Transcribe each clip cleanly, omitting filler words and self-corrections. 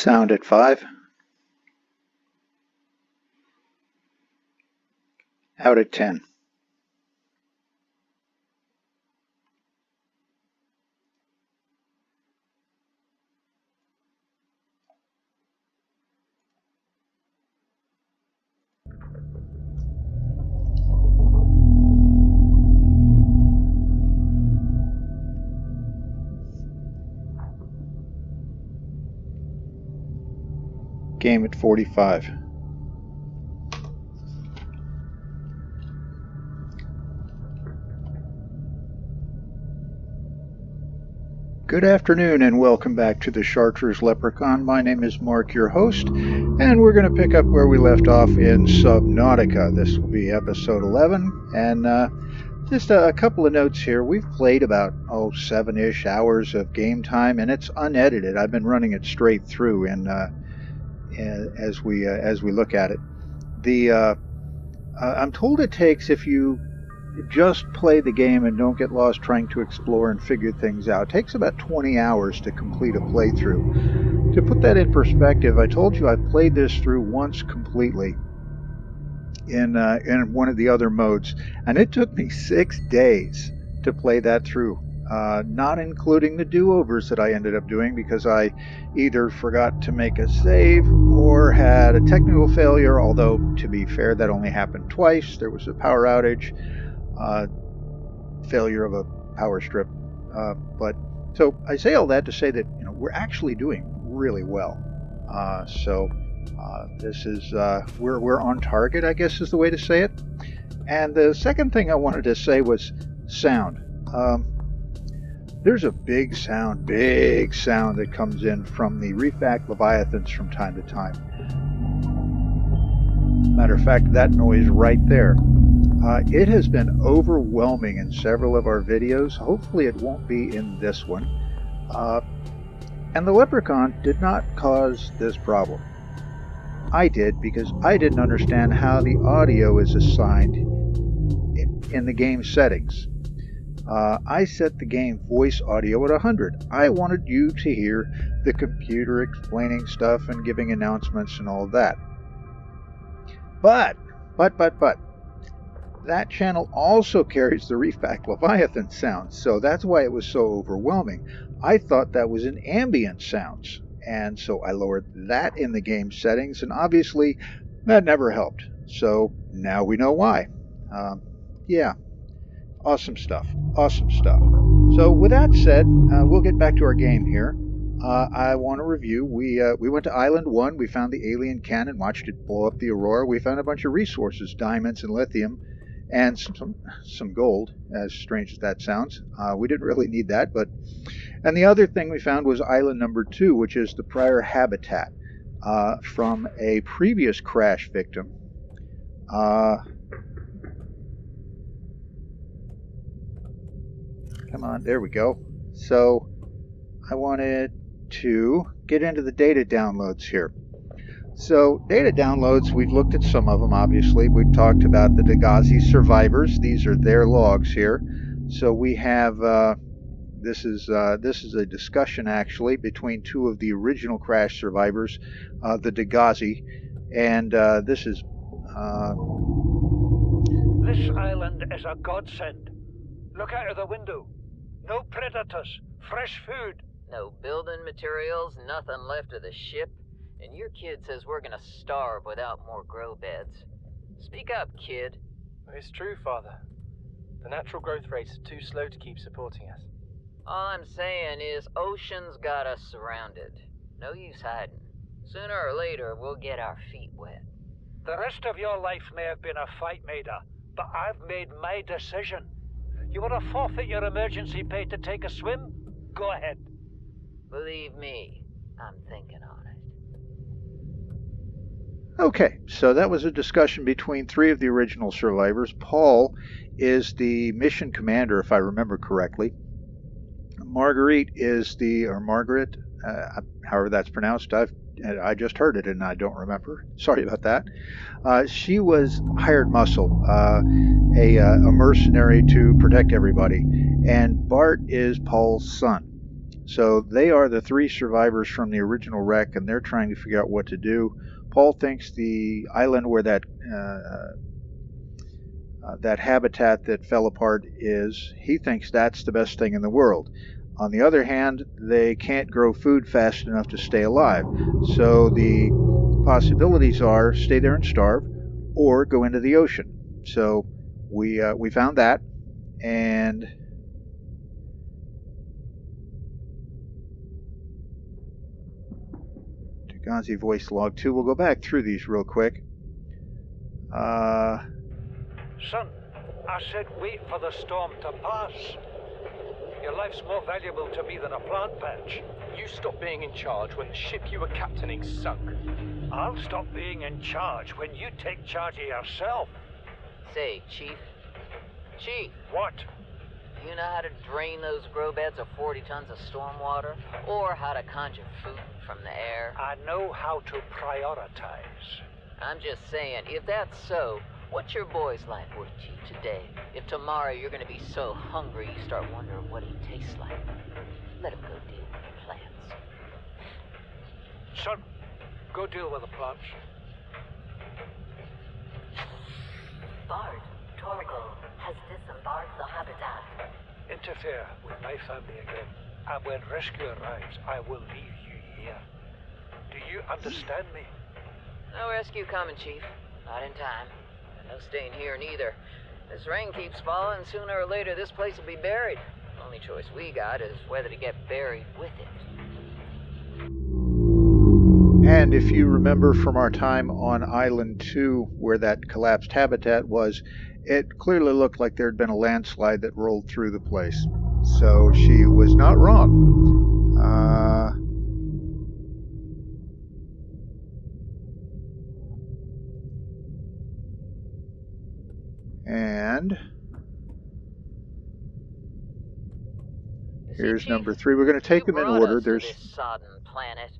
Sound at 5. Out at 10. Game at 45. Good afternoon and welcome back to the Chartreuse Leprechaun. My name is Mark, your host, and we're going to pick up where we left off in Subnautica. This will be episode 11, and just a couple of notes here. We've played about 7-ish hours of game time, and it's unedited. I've been running it straight through, and as we look at it, I'm told it takes, if you just play the game and don't get lost trying to explore and figure things out, it takes about 20 hours to complete a playthrough. To put that in perspective, I told you I played this through once completely in one of the other modes, and it took me 6 days to play that through, not including the do-overs that I ended up doing because I either forgot to make a save or had a technical failure, although to be fair that only happened twice. There was a power outage, failure of a power strip, but so I say all that to say that we're actually doing really well. This is we're on target, I guess is the way to say it. And the second thing I wanted to say was sound. There's a big sound that comes in from the reefback leviathans from time to time. Matter of fact, that noise right there. It has been overwhelming in several of our videos. Hopefully it won't be in this one. And the Leprechaun did not cause this problem. I did, because I didn't understand how the audio is assigned in the game settings. I set the game voice audio at 100. I wanted you to hear the computer explaining stuff and giving announcements and all of that. But, that channel also carries the reefback leviathan sounds, so that's why it was so overwhelming. I thought that was in ambient sounds, and so I lowered that in the game settings, and obviously that never helped. So now we know why. Yeah, awesome stuff. So with that said, we'll get back to our game here. I want to review. We went to Island 1. We found the alien cannon, watched it blow up the Aurora. We found a bunch of resources, diamonds and lithium, and some gold, as strange as that sounds. We didn't really need that, and the other thing we found was Island number 2, which is the prior habitat from a previous crash victim. Come on, there we go. So I wanted to get into the data downloads here. So data downloads, we've looked at some of them, obviously. We've talked about the Dagazi survivors. These are their logs here. So we have, this is a discussion actually between two of the original crash survivors, the Dagazi, and this is... This island is a godsend. Look out of the window. No predators, fresh food. No building materials, nothing left of the ship. And your kid says we're gonna starve without more grow beds. Speak up, kid. It's true, Father. The natural growth rates are too slow to keep supporting us. All I'm saying is ocean's got us surrounded. No use hiding. Sooner or later, we'll get our feet wet. The rest of your life may have been a fight, Maida, but I've made my decision. You want to forfeit your emergency pay to take a swim? Go ahead. Believe me, I'm thinking on it. Okay, so that was a discussion between three of the original survivors. Paul is the mission commander, if I remember correctly. Marguerite is Margaret, however that's pronounced. I just heard it and I don't remember. Sorry about that. She was hired muscle, a mercenary to protect everybody. And Bart is Paul's son. So they are the 3 survivors from the original wreck, and they're trying to figure out what to do. Paul thinks the island where that habitat that fell apart is, he thinks that's the best thing in the world. On the other hand, they can't grow food fast enough to stay alive. So the possibilities are stay there and starve, or go into the ocean. So we found that, and Dagazi voice log 2. We'll go back through these real quick. Son, I said wait for the storm to pass. Your life's more valuable to me than a plant patch. You stopped being in charge when the ship you were captaining sunk. I'll stop being in charge when you take charge of yourself. Say, Chief. Chief, What? do you know how to drain those grow beds of 40 tons of storm water? Or how to conjure food from the air? I know how to prioritize. I'm just saying, if that's so, what's your boy's life worth to you today? If tomorrow you're gonna be so hungry you start wondering what he tastes like, let him go deal with the plants. Son, go deal with the plants. Bard, Torgo has disembarked the habitat. Interfere with my family again, and when rescue arrives, I will leave you here. Do you understand me? No rescue coming, Chief. Not in time. And no staying here neither. This rain keeps falling, sooner or later this place will be buried. Only choice we got is whether to get buried with it. And if you remember from our time on Island 2, where that collapsed habitat was, it clearly looked like there had been a landslide that rolled through the place. So she was not wrong. And here's number 3. We're going to take them in order. There's this sodden planet.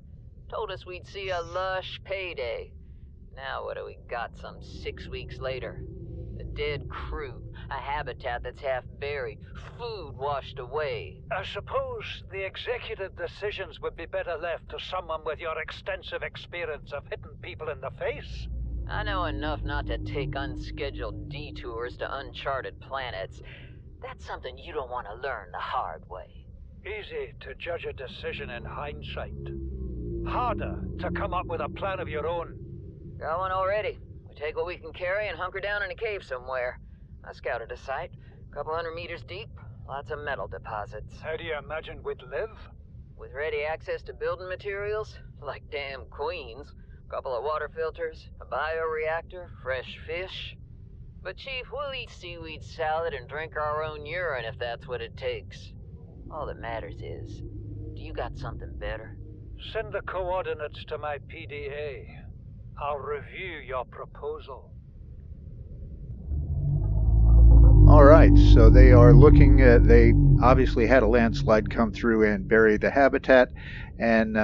Told us we'd see a lush payday. Now what do we got some 6 weeks later? A dead crew, a habitat that's half buried, food washed away. I suppose the executive decisions would be better left to someone with your extensive experience of hitting people in the face. I know enough not to take unscheduled detours to uncharted planets. That's something you don't want to learn the hard way. Easy to judge a decision in hindsight. Harder to come up with a plan of your own. Got one already. We take what we can carry and hunker down in a cave somewhere. I scouted a site, a couple 100 meters deep, lots of metal deposits. How do you imagine we'd live? With ready access to building materials, like damn queens, a couple of water filters, a bioreactor, fresh fish. But Chief, we'll eat seaweed salad and drink our own urine if that's what it takes. All that matters is, do you got something better? Send the coordinates to my PDA. I'll review your proposal. All right, so they are looking at, they obviously had a landslide come through and bury the habitat, and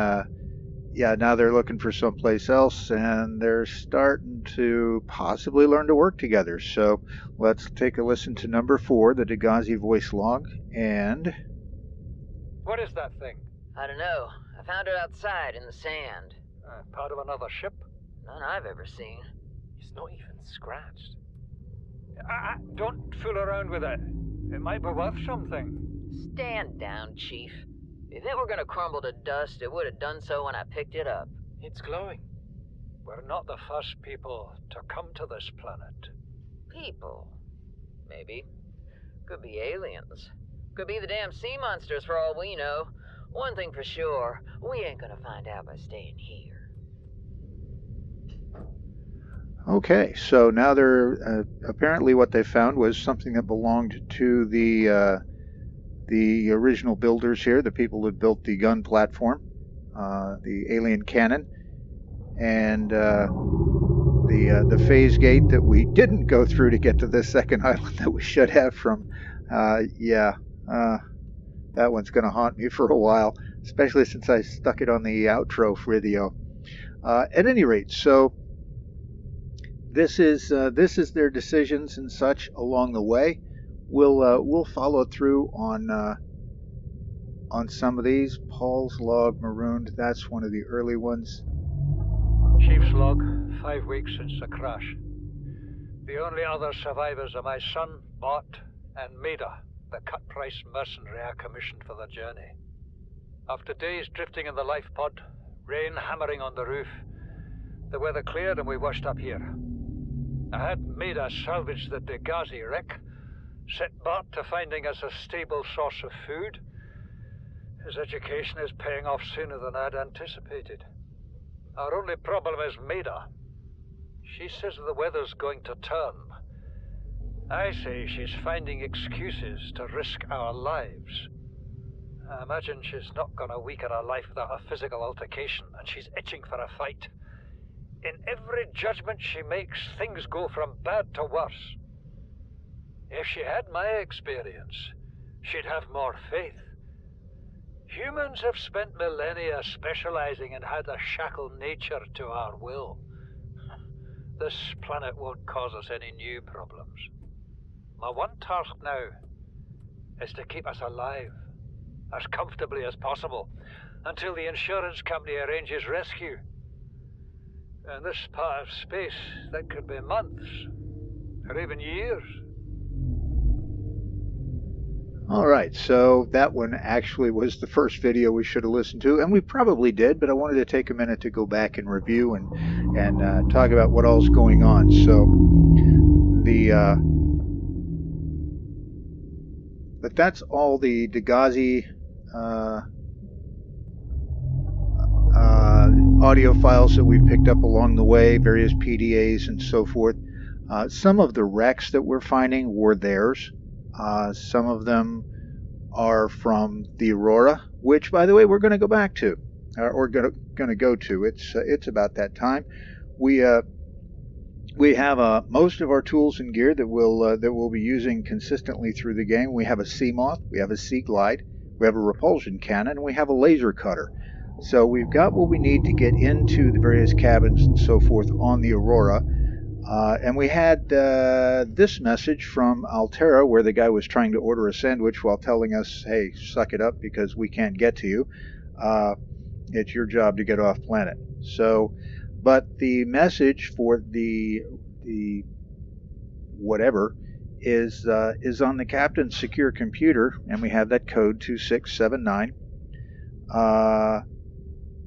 yeah, now they're looking for someplace else, and they're starting to possibly learn to work together. So let's take a listen to number 4, the Dagazi voice log, and... What is that thing? I don't know. I found it outside in the sand. Part of another ship? None I've ever seen. It's not even scratched. Don't fool around with it. It might be worth something. Stand down, Chief. If it were gonna crumble to dust, it would have done so when I picked it up. It's glowing. We're not the first people to come to this planet. People? Maybe. Could be aliens. Could be the damn sea monsters for all we know. One thing for sure, we ain't gonna find out by staying here. Okay, so now they're apparently what they found was something that belonged to the original builders here, the people that built the gun platform, the alien cannon, and the phase gate that we didn't go through to get to this second island that we should have from. That one's going to haunt me for a while, especially since I stuck it on the outro video. At any rate, so this is their decisions and such along the way. We'll follow through on on some of these. Paul's log marooned. That's one of the early ones. Chief's log, 5 weeks since the crash. The only other survivors are my son, Bart, and Maida, the cut-price mercenary I commissioned for the journey. After days drifting in the life pod, rain hammering on the roof, the weather cleared and we washed up here. I had Maida salvage the Degazi wreck, set Bart to finding us a stable source of food. His education is paying off sooner than I'd anticipated. Our only problem is Maida. She says the weather's going to turn. I say she's finding excuses to risk our lives. I imagine she's not gonna weaken her life without a physical altercation, and she's itching for a fight. In every judgment she makes, things go from bad to worse. If she had my experience, she'd have more faith. Humans have spent millennia specializing in how to shackle nature to our will. This planet won't cause us any new problems. My one task now is to keep us alive, as comfortably as possible, until the insurance company arranges rescue. In this part of space, that could be months, or even years. Alright, so that one actually was the first video we should have listened to, and we probably did, but I wanted to take a minute to go back and review and talk about what all's going on. So, but that's all the Degazi audio files that we've picked up along the way, various PDAs and so forth. Some of the wrecks that we're finding were theirs. Some of them are from the Aurora, which, by the way, we're going to go back to, or going to go to. It's about that time. We have most of our tools and gear that we'll be using consistently through the game. We have a sea moth, we have a sea glide, we have a repulsion cannon, and we have a laser cutter. So we've got what we need to get into the various cabins and so forth on the Aurora. And we had this message from Altera where the guy was trying to order a sandwich while telling us, hey, suck it up because we can't get to you. It's your job to get off planet. So, but the message for the whatever is on the captain's secure computer, and we have that code 2679.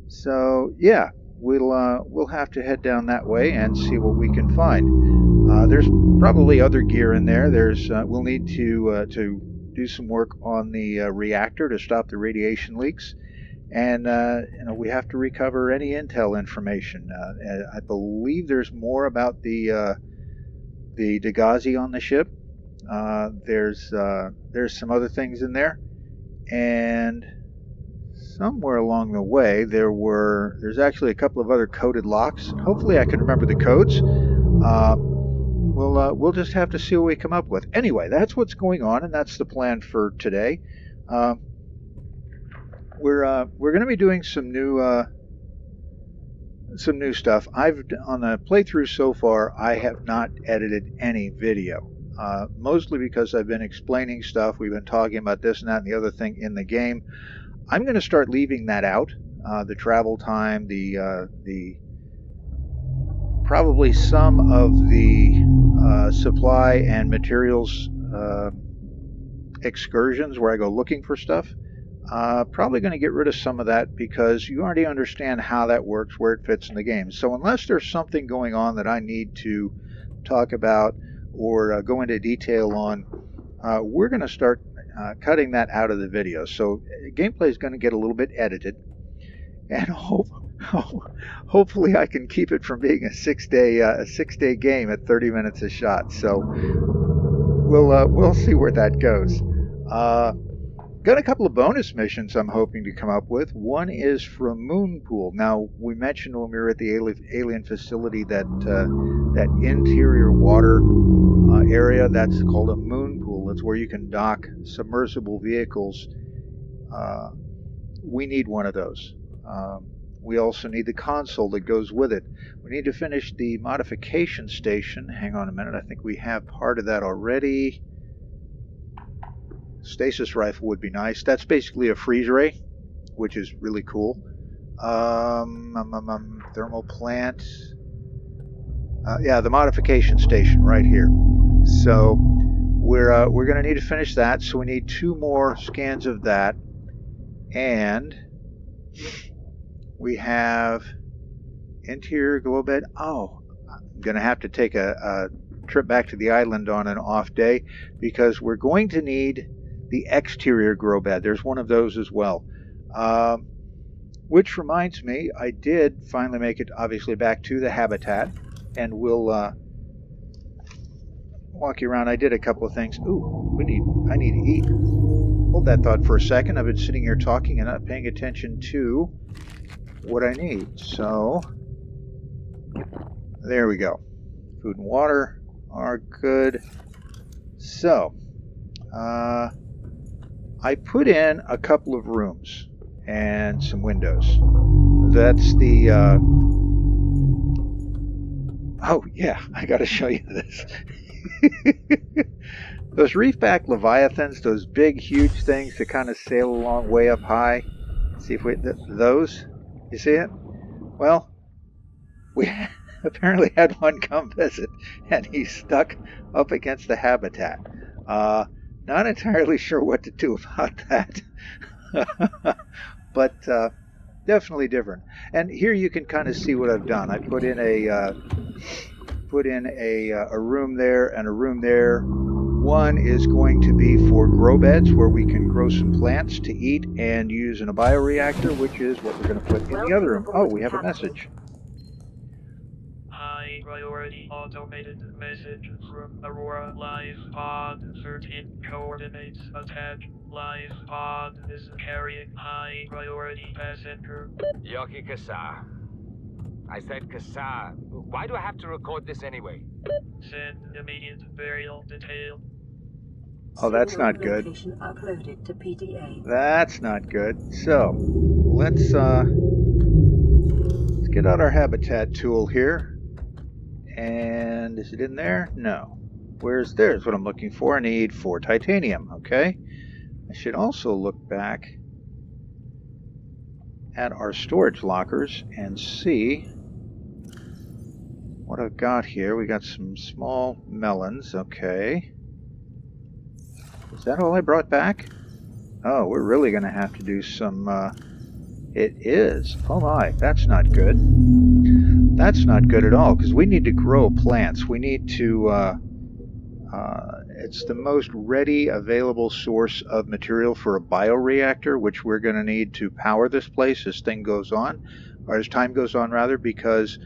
So yeah. We'll have to head down that way and see what we can find. There's probably other gear in there. We'll need to do some work on the reactor to stop the radiation leaks, and we have to recover any intel information. I believe there's more about the Degazi on the ship. There's some other things in there, and somewhere along the way there's actually a couple of other coded locks. Hopefully I can remember the codes. We'll just have to see what we come up with. Anyway, that's what's going on, and that's the plan for today. We're going to be doing some new stuff. On the playthrough so far, I have not edited any video. Mostly because I've been explaining stuff. We've been talking about this and that and the other thing in the game. I'm going to start leaving that out, the travel time, the probably some of the supply and materials excursions where I go looking for stuff. Probably going to get rid of some of that because you already understand how that works, where it fits in the game. So unless there's something going on that I need to talk about or go into detail on, we're going to start cutting that out of the video. So gameplay is going to get a little bit edited, and hopefully I can keep it from being a 6-day game at 30 minutes a shot. So we'll see where that goes. Got a couple of bonus missions I'm hoping to come up with. One is from Moonpool. Now, we mentioned when we were at the alien facility that interior water area, that's called a moon pool. It's where you can dock submersible vehicles. We need one of those. We also need the console that goes with it. We need to finish the modification station. Hang on a minute, I think we have part of that already. Stasis rifle would be nice. That's basically a freeze ray, which is really cool. Thermal plant. Yeah, the modification station right here. So we're going to need to finish that. So we need 2 more scans of that, and we have interior glow bed. Oh, I'm going to have to take a trip back to the island on an off day because we're going to need the exterior grow bed. There's one of those as well. Which reminds me, I did finally make it obviously back to the habitat, and we'll walk you around. I did a couple of things. Ooh, I need to eat. Hold that thought for a second. I've been sitting here talking and not paying attention to what I need. So there we go. Food and water are good. So I put in a couple of rooms and some windows. That's the oh yeah, I gotta show you this. Those reefback leviathans, those big huge things that kind of sail along way up high. See if we those, you see it? Well, we apparently had one come visit, and he's stuck up against the habitat. Not entirely sure what to do about that. But definitely different. And here you can kind of see what I've done. I put in a room there and a room there. One is going to be for grow beds where we can grow some plants to eat and use in a bioreactor, which is what we're going to put in the other room. Oh, we have a message. High priority automated message from Aurora. Live pod 13 coordinates attached. Live pod is carrying high priority passenger. Yoki Kasa. I said Kasa. Why do I have to record this anyway? Send immediate burial detail. Oh, that's not good. Uploaded to PDA. That's not good. So let's get out our habitat tool here. And is it in there? No. There's what I'm looking for. I need 4 titanium. Okay. I should also look back at our storage lockers and see what I've got here. We got some small melons. Okay. Is that all I brought back? Oh, we're really going to have to do some... It is. Oh my, that's not good. That's not good at all, because we need to grow plants. We need to... it's the most ready available source of material for a bioreactor, which we're going to need to power this place as thing goes on, or as time goes on rather, because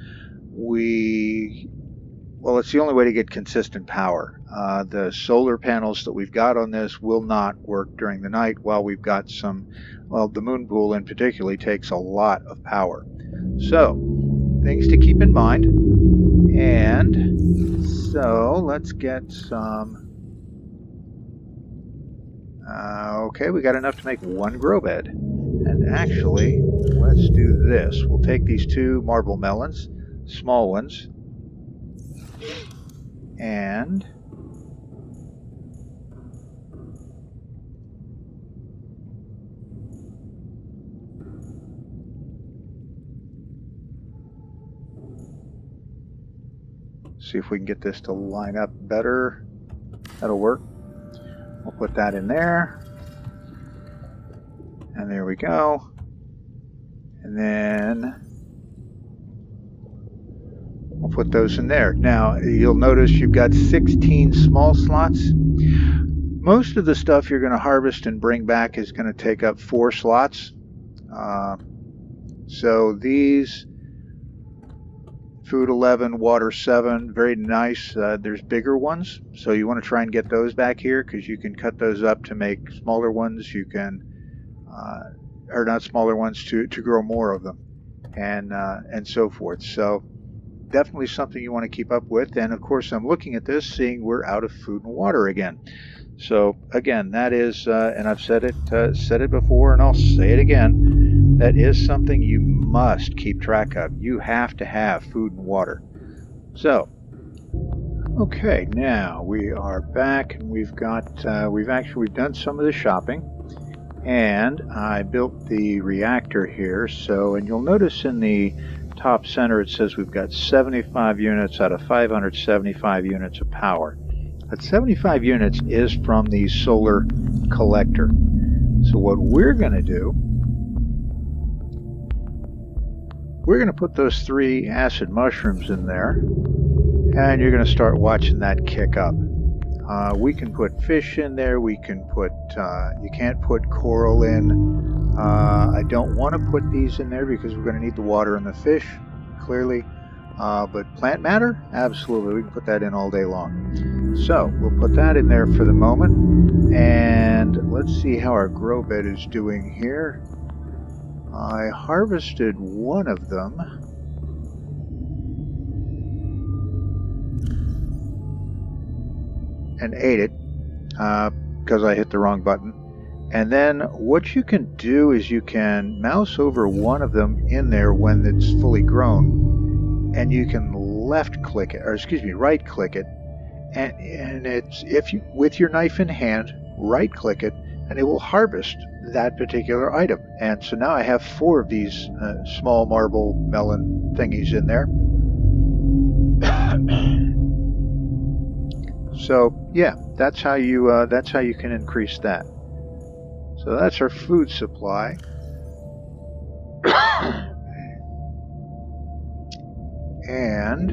it's the only way to get consistent power. The solar panels that we've got on this will not work during the night while we've got the moon pool in particular takes a lot of power. So, things to keep in mind. And so, let's get some... okay, we got enough to make 1 grow bed. And actually, let's do this. We'll take these 2 marble melons, small ones, and see if we can get this to line up better. That'll work. We'll put that in there. And there we go. And then we'll put those in there. Now, you'll notice you've got 16 small slots. Most of the stuff you're going to harvest and bring back is going to take up 4 slots. So these, food 11, water 7, very nice. There's bigger ones, so you want to try and get those back here because you can cut those up to make smaller ones. You can, or not smaller ones, to grow more of them, and so forth. So definitely something you want to keep up with. And of course, I'm looking at this, seeing we're out of food and water again. So again, that is, and I've said it before, and I'll say it again. That is something you must keep track of. You have to have food and water. So Okay, now we are back, and we've done some of the shopping, and I built the reactor here. So, and you'll notice in the top center it says we've got 75 units out of 575 units of power. That 75 units is from the solar collector. So what we're going to do, we're going to put those 3 acid mushrooms in there, and you're going to start watching that kick up. We can put fish in there. We can put, you can't put coral in. I don't want to put these in there because we're going to need the water and the fish, clearly. But plant matter, absolutely, we can put that in all day long. So we'll put that in there for the moment. And let's see how our grow bed is doing here. I harvested one of them. And ate it because I hit the wrong button. And then what you can do is you can mouse over one of them in there when it's fully grown, and you can right click it, and it's, if you, with your knife in hand, right click it, and it will harvest that particular item. And so now I have 4 of these small marble melon thingies in there. So yeah, that's how you can increase that. So that's our food supply. And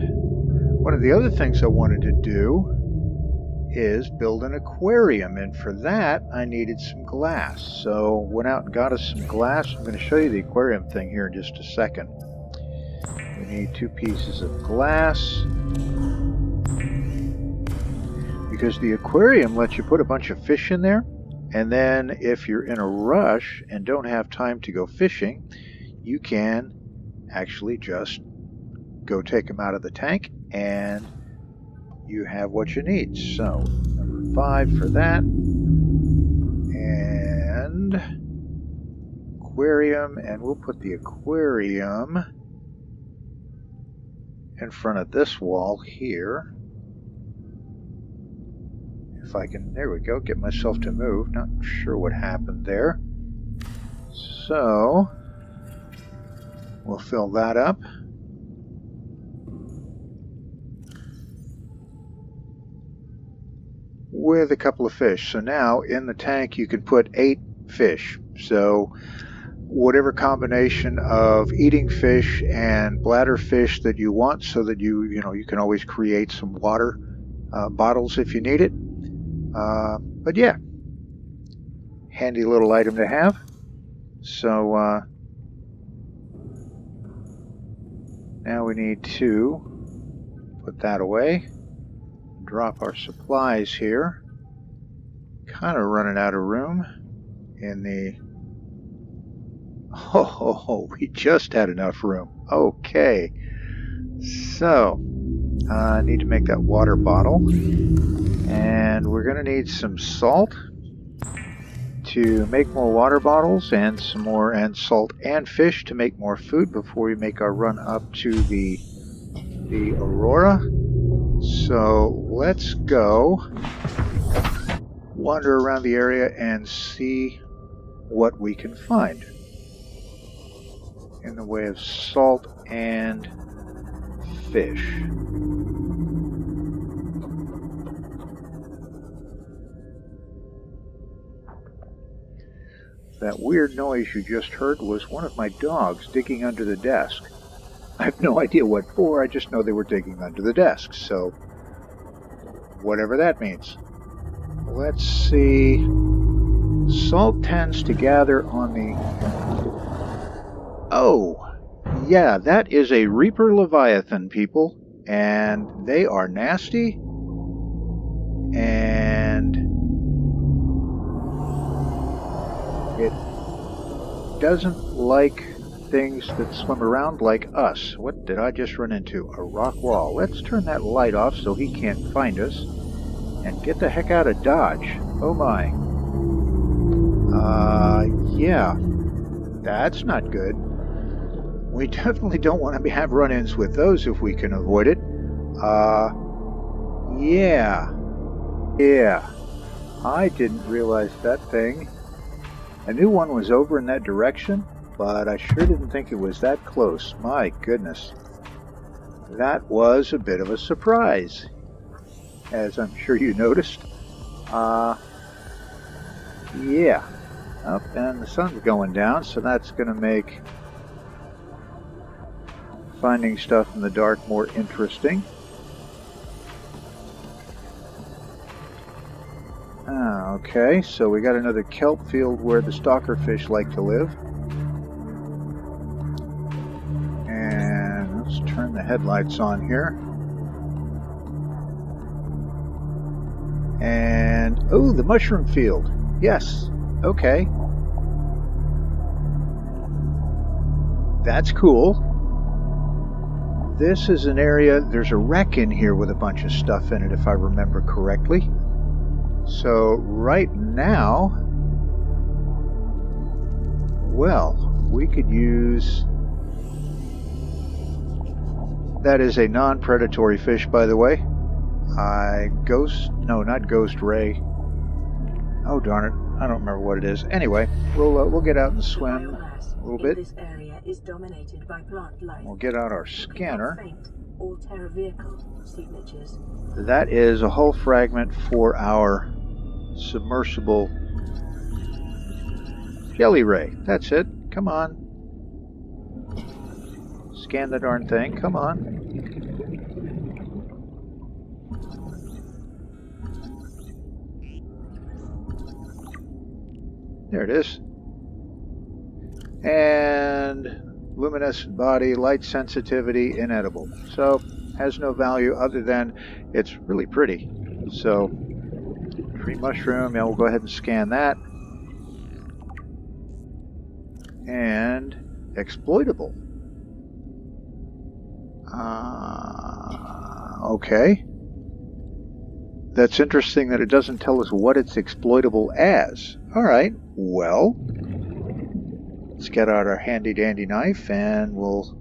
one of the other things I wanted to do is build an aquarium, and for that I needed some glass. So went out and got us some glass. I'm going to show you the aquarium thing here in just a second. We need 2 pieces of glass, because the aquarium lets you put a bunch of fish in there, and then if you're in a rush and don't have time to go fishing, you can actually just go take them out of the tank and you have what you need. So number 5 for that, and aquarium, and we'll put the aquarium in front of this wall here. If I can, there we go, get myself to move. Not sure what happened there. So we'll fill that up. With a couple of fish. So now in the tank you can put 8 fish. So whatever combination of eating fish and bladder fish that you want, so that you can always create some water bottles if you need it. But yeah, handy little item to have. So now we need to put that away, drop our supplies here. Kind of running out of room in the... Oh, we just had enough room. Okay, so I need to make that water bottle. And we're going to need some salt to make more water bottles, and some more, and salt and fish to make more food before we make our run up to the Aurora. So let's go wander around the area and see what we can find in the way of salt and fish. That weird noise you just heard was one of my dogs digging under the desk. I have no idea what for, I just know they were digging under the desk, so whatever that means. Let's see. Salt tends to gather on the... Oh, yeah, that is a Reaper Leviathan, people, and they are nasty, and it doesn't like things that swim around like us. What did I just run into? A rock wall. Let's turn that light off so he can't find us, and get the heck out of Dodge. Oh my. Yeah, that's not good. We definitely don't want to have run-ins with those if we can avoid it. Yeah. I didn't realize that thing. I knew one was over in that direction, but I sure didn't think it was that close. My goodness. That was a bit of a surprise, as I'm sure you noticed. Yeah. Oh, and the sun's going down, so that's going to make finding stuff in the dark more interesting. Okay, so we got another kelp field where the stalker fish like to live. And let's turn the headlights on here. And, oh, the mushroom field. Yes, okay. That's cool. This is an area, there's a wreck in here with a bunch of stuff in it, if I remember correctly. So right now, well, we could use, that is a non-predatory fish, by the way. Not ghost ray. Oh darn it, I don't remember what it is. Anyway, we'll get out and swim a little bit. This area is dominated by plant life. We'll get out our scanner. Faint or terror vehicle signatures. That is a hull fragment for our submersible jelly ray. That's it. Come on. Scan the darn thing. Come on. There it is. And luminescent body, light sensitivity, inedible. So has no value other than it's really pretty. So tree mushroom, yeah, we'll go ahead and scan that. And exploitable. Okay. That's interesting that it doesn't tell us what it's exploitable as. Alright, well, let's get out our handy dandy knife and we'll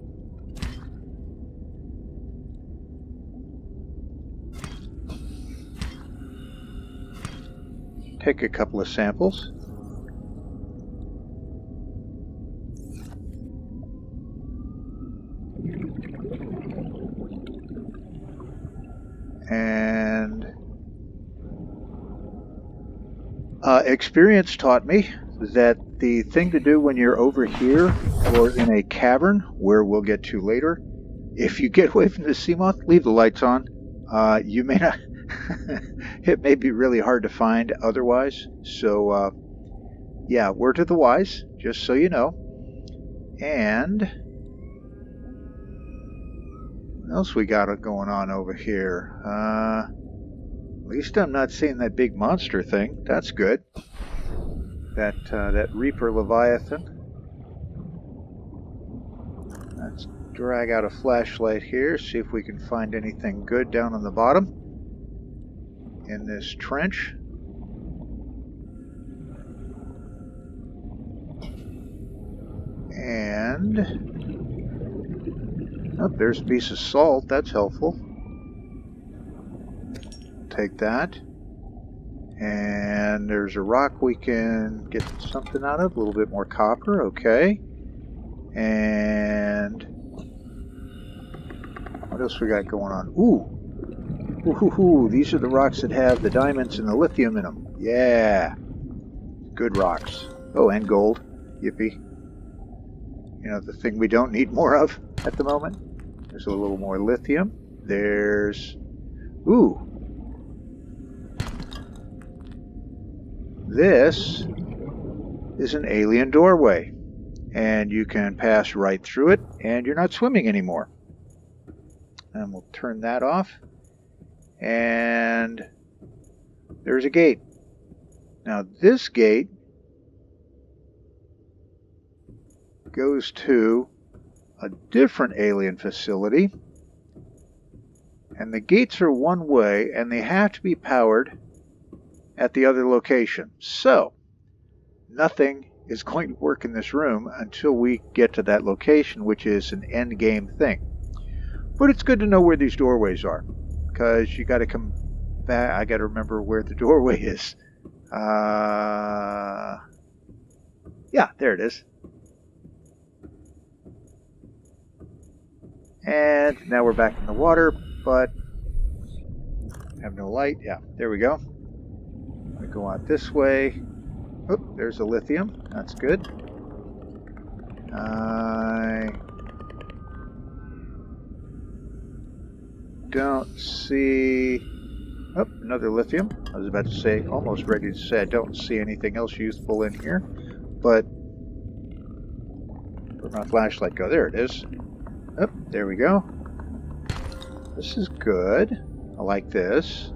take a couple of samples. And experience taught me that the thing to do when you're over here or in a cavern, where we'll get to later, if you get away from the sea moth, leave the lights on. You may not... it may be really hard to find otherwise. So, yeah, word to the wise, just so you know. And what else we got going on over here? At least I'm not seeing that big monster thing. That's good. That Reaper Leviathan. Let's drag out a flashlight here, see if we can find anything good down on the bottom in this trench. And oh, there's a piece of salt. That's helpful. Take that. And there's a rock we can get something out of. A little bit more copper. Okay. And what else we got going on? Ooh, these are the rocks that have the diamonds and the lithium in them. Yeah. Good rocks. Oh, and gold. Yippee. You know, the thing we don't need more of at the moment. There's a little more lithium. There's... Ooh. This is an alien doorway. And you can pass right through it, and you're not swimming anymore. And we'll turn that off. And there's a gate. Now this gate goes to a different alien facility. And the gates are one way, and they have to be powered at the other location. So, nothing is going to work in this room until we get to that location, which is an end game thing. But it's good to know where these doorways are, because you got to come back. I got to remember where the doorway is. Yeah, there it is. And now we're back in the water, but have no light. Yeah, there we go. I go out this way. Oh, there's a lithium. That's good. I don't see... Oh, another lithium. I was about to say, almost ready to say I don't see anything else useful in here, but where'd my flashlight go? There it is. Oh, there we go. This is good. I like this.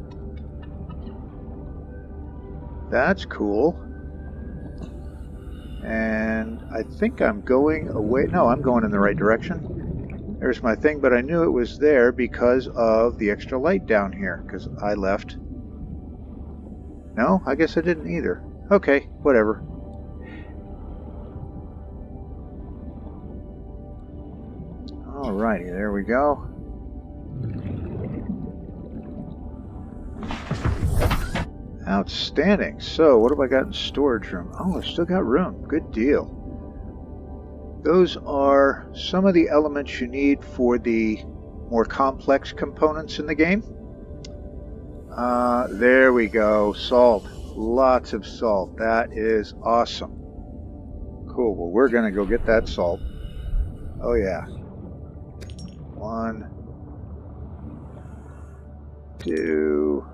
That's cool. And I think I'm going away. No, I'm going in the right direction. There's my thing, but I knew it was there because of the extra light down here, because I left. No, I guess I didn't either. Okay, whatever. Alrighty, there we go. Outstanding. So, what have I got in storage room? Oh, I still got room. Good deal. Those are some of the elements you need for the more complex components in the game. There we go. Salt. Lots of salt. That is awesome. Cool. Well, we're going to go get that salt. Oh, yeah. 1, 2,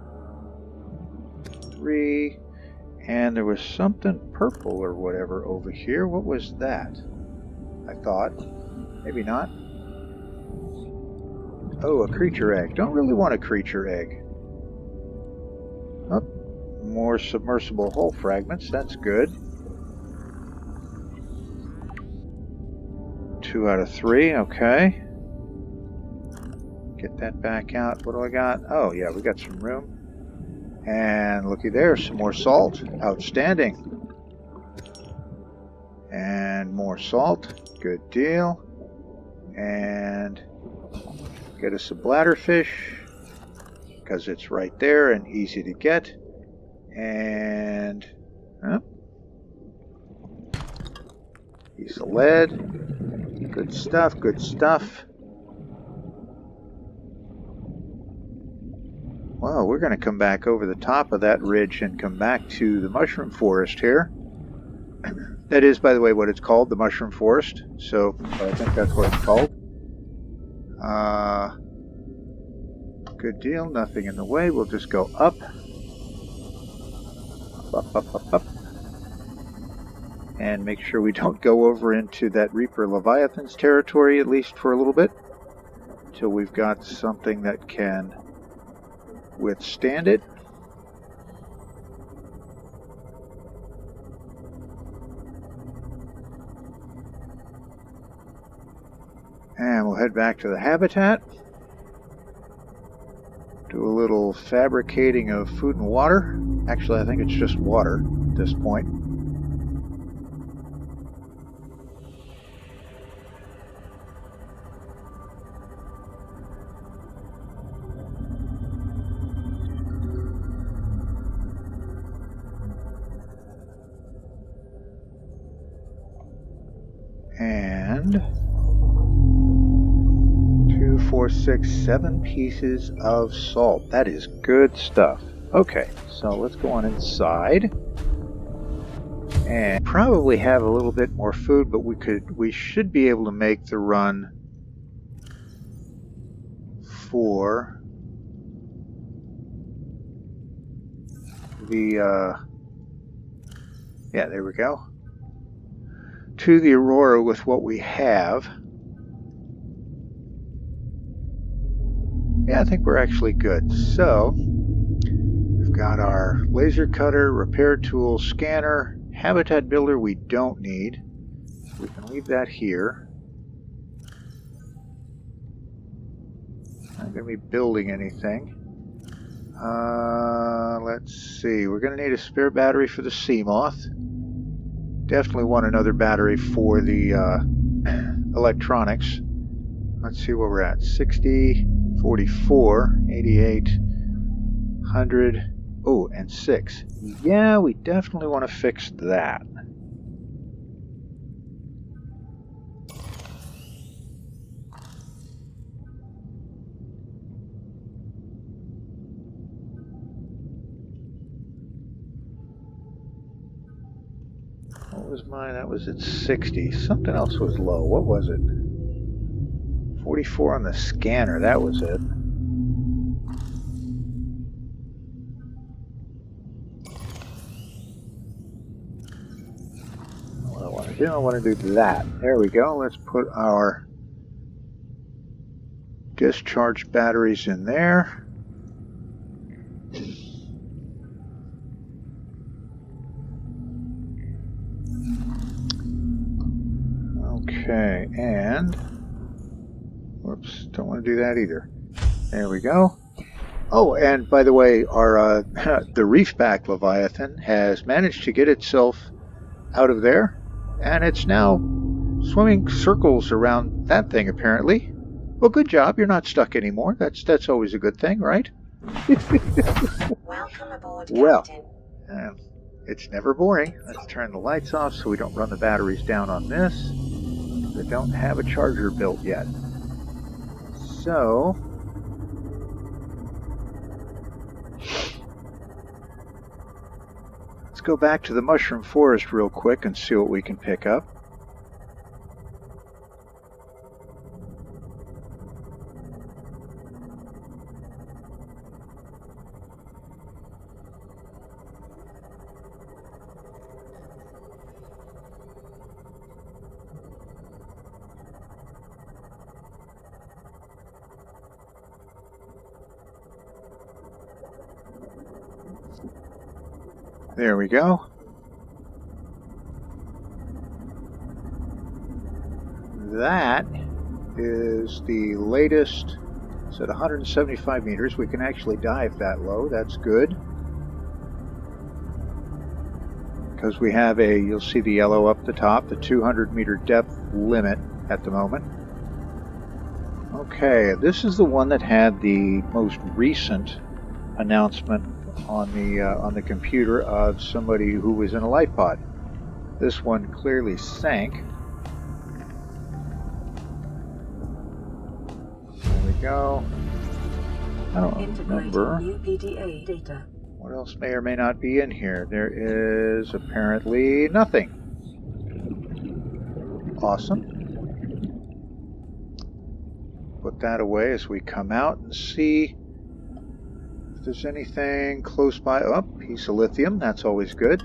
3, and there was something purple or whatever over here. What was that? I thought. Maybe not. Oh, a creature egg. Don't really want a creature egg. Oh, more submersible hull fragments. That's good. 2 out of 3. Okay. Get that back out. What do I got? Oh, yeah, we got some room. And looky there, some more salt. Outstanding. And more salt. Good deal. And get us a bladderfish, because it's right there and easy to get. And piece of lead. Good stuff, good stuff. Well, we're going to come back over the top of that ridge and come back to the mushroom forest here. That is, by the way, what it's called, the mushroom forest. So I think that's what it's called. Good deal. Nothing in the way. We'll just go up. Up, up, up, up. And make sure we don't go over into that Reaper Leviathan's territory, at least for a little bit. Until we've got something that can withstand it. And we'll head back to the habitat. Do a little fabricating of food and water. Actually, I think it's just water at this point. And 2, 4, 6, 7 pieces of salt. That is good stuff. Okay, so let's go on inside and probably have a little bit more food, but we should be able to make the run for the yeah, there we go, to the Aurora with what we have. Yeah, I think we're actually good. So we've got our laser cutter, repair tool, scanner, habitat builder we don't need. So we can leave that here. Not going to be building anything. Let's see. We're going to need a spare battery for the Seamoth. Definitely want another battery for the electronics. Let's see where we're at. 60, 44, 88, 100. Oh, and 6. Yeah, we definitely want to fix that. What was mine? That was at 60. Something else was low. What was it? 44 on the scanner. That was it. What I want to do, I want to do that. There we go. Let's put our discharge batteries in there. Okay, and whoops, don't want to do that either. There we go. Oh, and by the way, our the reefback Leviathan has managed to get itself out of there, and it's now swimming circles around that thing apparently. Well, good job. You're not stuck anymore. That's always a good thing, right? Welcome aboard, Well, Captain. it's never boring. Let's turn the lights off so we don't run the batteries down on this. We don't have a charger built yet. So, let's go back to the mushroom forest real quick and see what we can pick up. There we go. That is the latest. It's at 175 meters. We can actually dive that low. That's good. Because we have you'll see the yellow up the top, the 200 meter depth limit at the moment. Okay, this is the one that had the most recent announcement on the computer of somebody who was in a life pod. This one clearly sank. There we go. I don't remember New PDA data. what else may or may not be in here. There is apparently nothing. Awesome. Put that away as we come out and see if there's anything close by. Oh, piece of lithium. That's always good.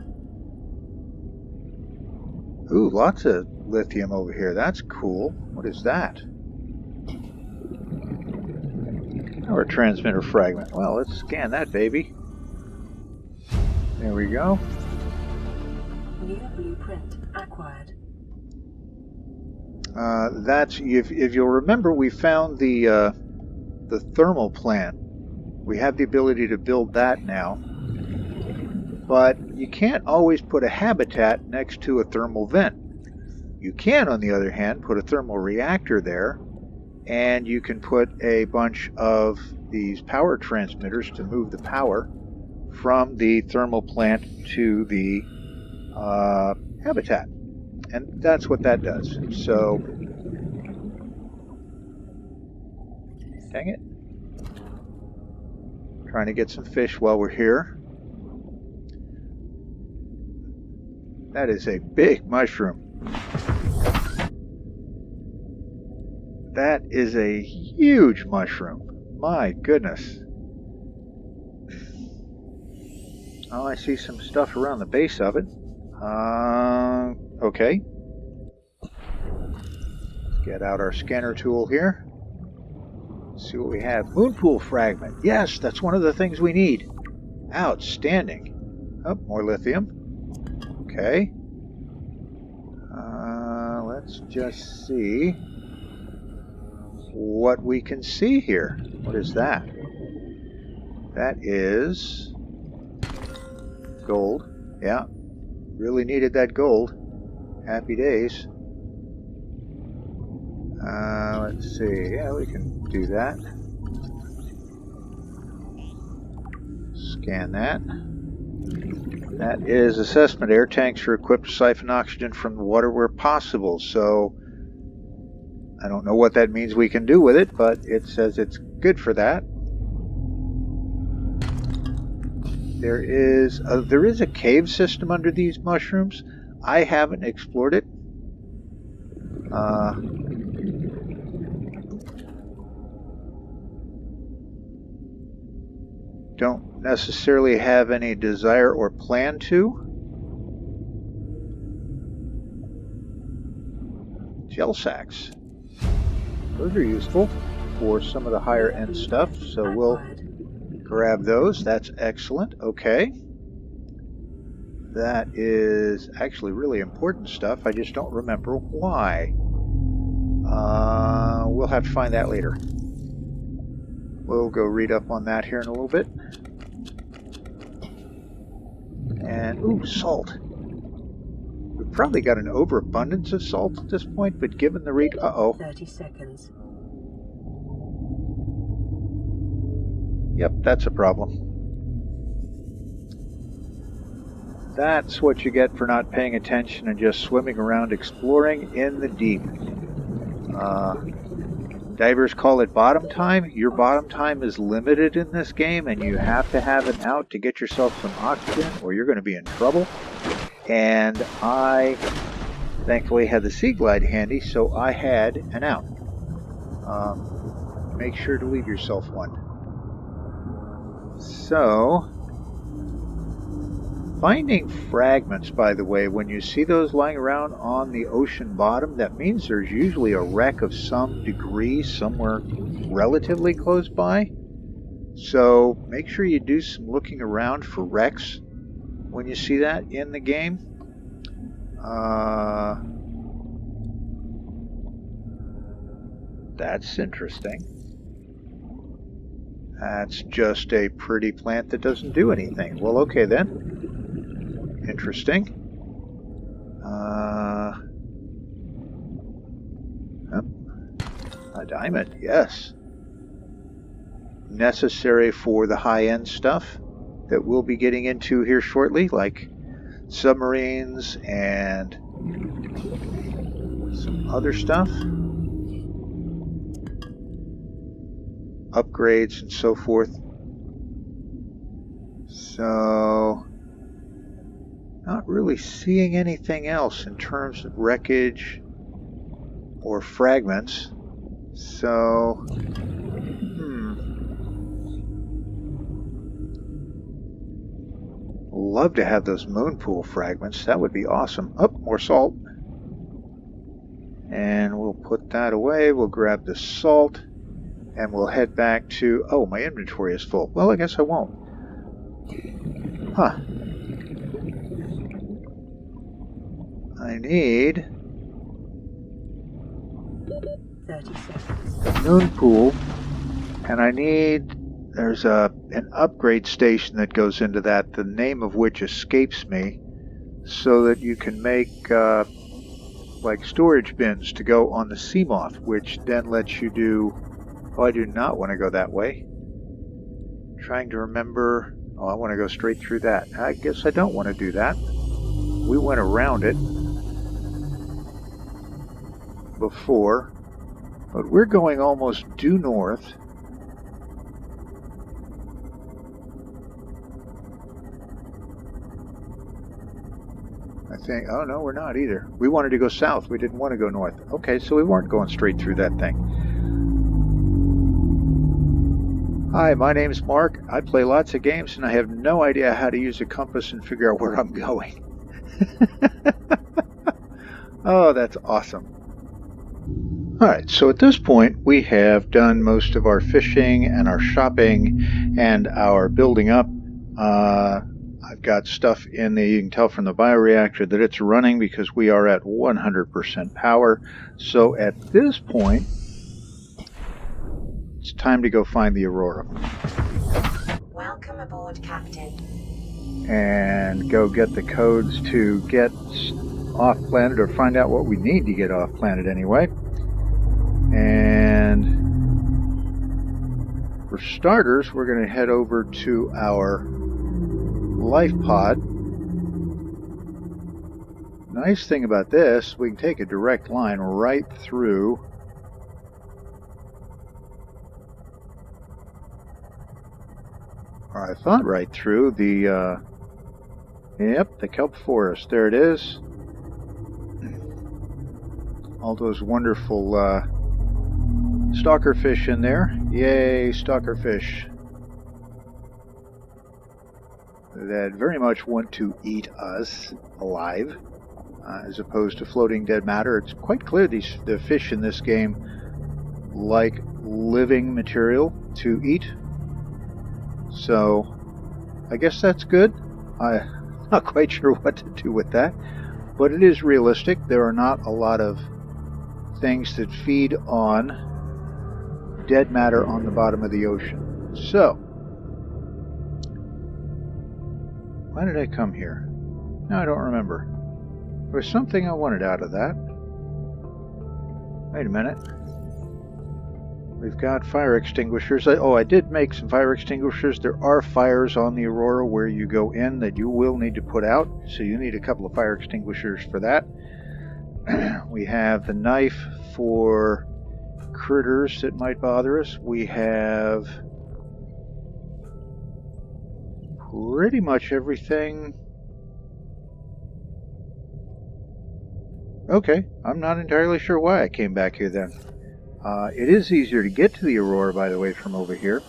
Ooh, lots of lithium over here. That's cool. What is that? Or a transmitter fragment. Well, let's scan that baby. There we go. New blueprint acquired. That's if you'll remember, we found the thermal plant. We have the ability to build that now, but you can't always put a habitat next to a thermal vent. You can, on the other hand, put a thermal reactor there, and you can put a bunch of these power transmitters to move the power from the thermal plant to the habitat. And that's what that does. So, dang it. Trying to get some fish while we're here. That is a big mushroom. That is a huge mushroom. My goodness. Oh, I see some stuff around the base of it. Okay. Let's get out our scanner tool here. Let's see what we have. Moonpool fragment. Yes, that's one of the things we need. Outstanding. Oh, more lithium. Okay. Let's just see what we can see here. What is that? That is gold. Yeah. Really needed that gold. Happy days. Let's see. Yeah, we can do that. Scan that. That is assessment. Air tanks are equipped to siphon oxygen from the water where possible. So I don't know what that means we can do with it, but it says it's good for that. There is a cave system under these mushrooms. I haven't explored it. Don't necessarily have any desire or plan to. Gel sacks. Those are useful for some of the higher end stuff, so we'll grab those. That's excellent. Okay. That is actually really important stuff. I just don't remember why. We'll have to find that later. We'll go read up on that here in a little bit. And, ooh, salt. We've probably got an overabundance of salt at this point, but given the rate... Uh-oh. 30 seconds. Yep, that's a problem. That's what you get for not paying attention and just swimming around exploring in the deep. Divers call it bottom time. Your bottom time is limited in this game, and you have to have an out to get yourself some oxygen, or you're going to be in trouble. And I thankfully had the Sea Glide handy, so I had an out. Make sure to leave yourself one. So, finding fragments, by the way, when you see those lying around on the ocean bottom, that means there's usually a wreck of some degree somewhere relatively close by. So make sure you do some looking around for wrecks when you see that in the game. That's interesting. That's just a pretty plant that doesn't do anything. Well, okay then. Interesting. A diamond, yes. Necessary for the high-end stuff that we'll be getting into here shortly, like submarines and some other stuff. Upgrades and so forth. So, not really seeing anything else in terms of wreckage or fragments. So, love to have those moon pool fragments. That would be awesome. Oh, more salt. And we'll put that away. We'll grab the salt. And we'll head back to... Oh, my inventory is full. Well, I guess I won't. Huh. I need... 30 seconds. the moon pool. And I need... There's an upgrade station that goes into that, the name of which escapes me, so that you can make like storage bins to go on the Seamoth, which then lets you do... Oh, I do not want to go that way. Trying to remember... Oh, I want to go straight through that. I guess I don't want to do that. We went around it before, but we're going almost due north. I think... Oh, no, we're not either. We wanted to go south. We didn't want to go north. Okay, so we weren't going straight through that thing. Hi, my name's Mark. I play lots of games and I have no idea how to use a compass and figure out where I'm going. Oh, that's awesome. Alright, so at this point we have done most of our fishing and our shopping and our building up. I've got stuff in the, you can tell from the bioreactor that it's running because we are at 100% power. So at this point, it's time to go find the Aurora. Welcome aboard, Captain. And go get the codes to get off planet, or find out what we need to get off planet anyway. And for starters, we're going to head over to our life pod. Nice thing about this, we can take a direct line right through I thought right through the yep, the kelp forest. There it is. All those wonderful stalker fish in there. Yay, stalker fish. That very much want to eat us alive, as opposed to floating dead matter. It's quite clear the fish in this game like living material to eat. So, I guess that's good. I'm not quite sure what to do with that, but it is realistic. There are not a lot of things that feed on dead matter on the bottom of the ocean. So, why did I come here? No, I don't remember. There was something I wanted out of that. Wait a minute. We've got fire extinguishers. I did make some fire extinguishers. There are fires on the Aurora where you go in that you will need to put out, so you need a couple of fire extinguishers for that. We have the knife for critters that might bother us. We have pretty much everything. Okay, I'm not entirely sure why I came back here then. It is easier to get to the Aurora, by the way, from over here.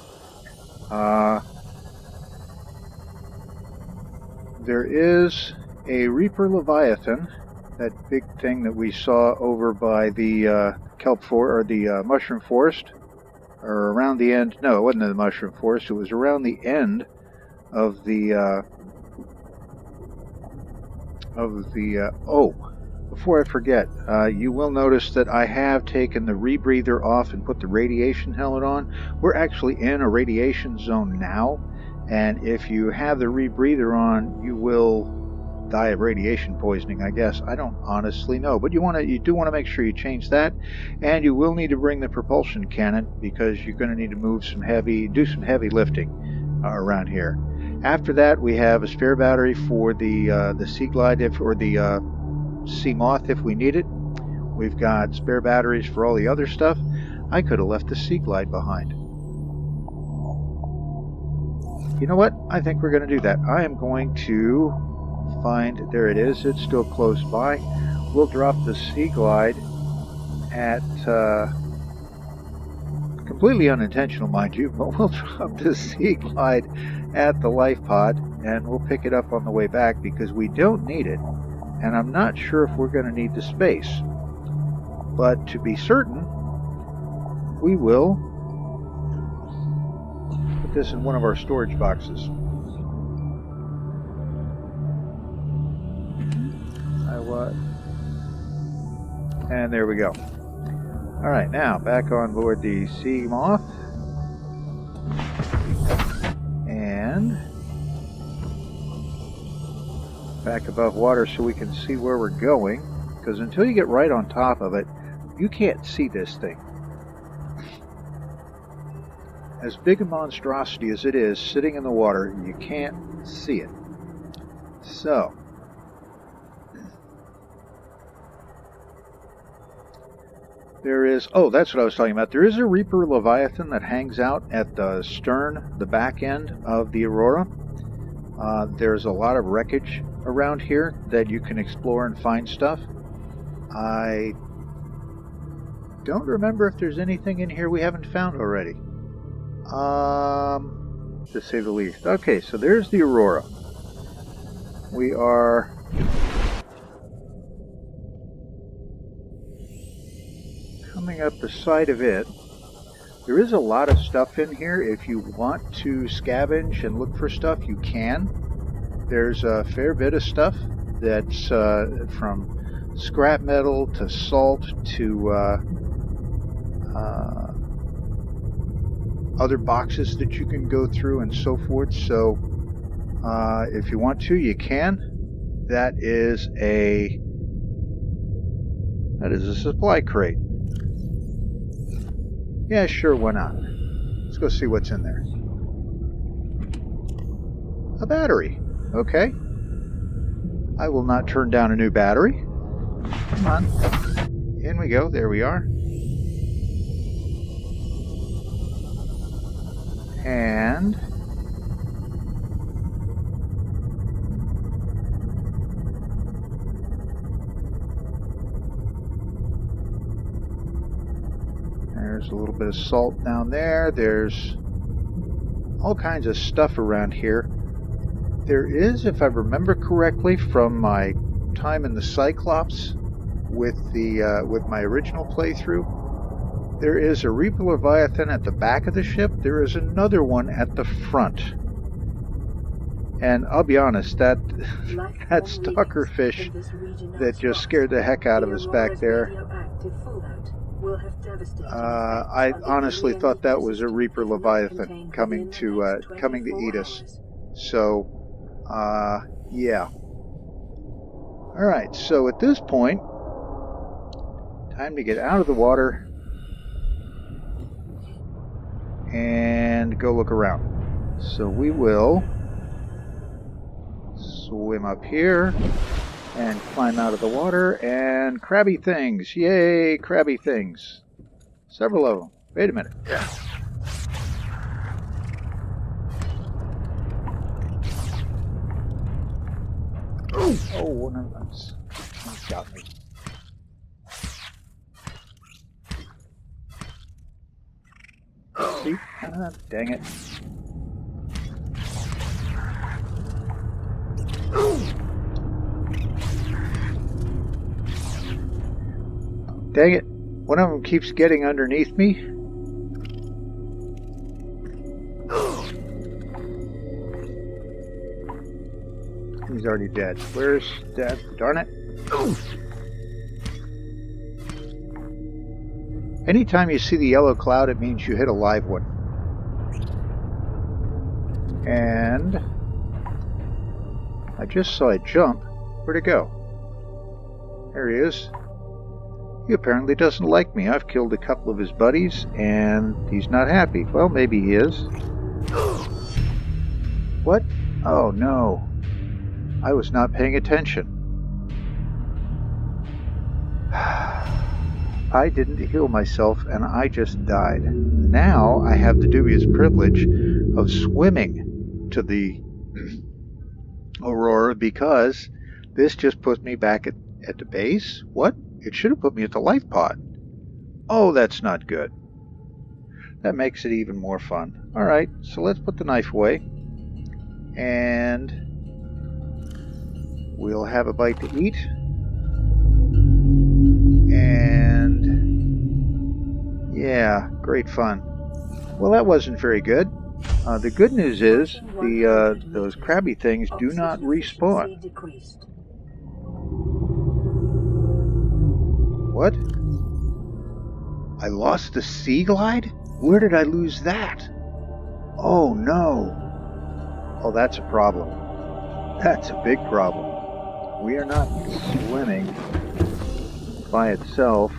There is a Reaper Leviathan, that big thing that we saw over by the mushroom forest, or around the end. No, it wasn't in the mushroom forest. It was around the end of the. Before I forget, you will notice that I have taken the rebreather off and put the radiation helmet on. We're actually in a radiation zone now, and if you have the rebreather on, you will die of radiation poisoning, I guess. I don't honestly know, but you do want to make sure you change that, and you will need to bring the propulsion cannon because you're going to need to do some heavy lifting around here. After that, we have a spare battery for the Sea Glide or the Sea Moth if we need it. We've got spare batteries for all the other stuff. I could have left the Sea Glide behind. You know what? I think we're going to do that. I am going to find, there it is, it's still close by. We'll drop the Sea Glide at, completely unintentional mind you, but we'll drop the Sea Glide at the life pod and we'll pick it up on the way back because we don't need it. And I'm not sure if we're going to need the space. But to be certain, we will put this in one of our storage boxes. And there we go. Alright, now back on board the Sea Moth. And back above water so we can see where we're going, because until you get right on top of it, you can't see this thing. As big a monstrosity as it is sitting in the water, you can't see it. So, there is, that's what I was talking about. There is a Reaper Leviathan that hangs out at the stern, the back end of the Aurora. There's a lot of wreckage around here that you can explore and find stuff. I don't remember if there's anything in here we haven't found already. To say the least. Okay, so there's the Aurora. We are coming up the side of it. There is a lot of stuff in here. If you want to scavenge and look for stuff, you can. There's a fair bit of stuff that's from scrap metal to salt to other boxes that you can go through and so forth. So if you want to, you can. That is a supply crate. Yeah, sure, why not? Let's go see what's in there. A battery. Okay. I will not turn down a new battery. Come on. In we go. There we are. And there's a little bit of salt down there. There's all kinds of stuff around here. There is, if I remember correctly from my time in the Cyclops with my original playthrough, there is a Reaper Leviathan at the back of the ship. There is another one at the front. And I'll be honest, that stalker fish that just scared the heck out of us back there, I honestly thought that was a Reaper Leviathan coming to eat us. So, yeah. Alright, so at this point, time to get out of the water and go look around. So we will swim up here and climb out of the water, and crabby things. Yay, crabby things. Several of them. Wait a minute. Oh, one of them's got me. See? Dang it. Dang it. One of them keeps getting underneath me. He's already dead. Where's Dad? Darn it. Anytime you see the yellow cloud, it means you hit a live one. And I just saw it jump. Where'd it go? There he is. He apparently doesn't like me. I've killed a couple of his buddies, and he's not happy. Well, maybe he is. What? Oh, no. I was not paying attention. I didn't heal myself, and I just died. Now I have the dubious privilege of swimming to the Aurora, because this just put me back at the base. What? It should have put me at the life pod. Oh, that's not good. That makes it even more fun. Alright, so let's put the knife away. And we'll have a bite to eat. And yeah, great fun. Well, that wasn't very good. The good news is those crabby things do not respawn. What? I lost the Sea Glide? Where did I lose that? Oh no. Oh, that's a problem. That's a big problem. We are not swimming by itself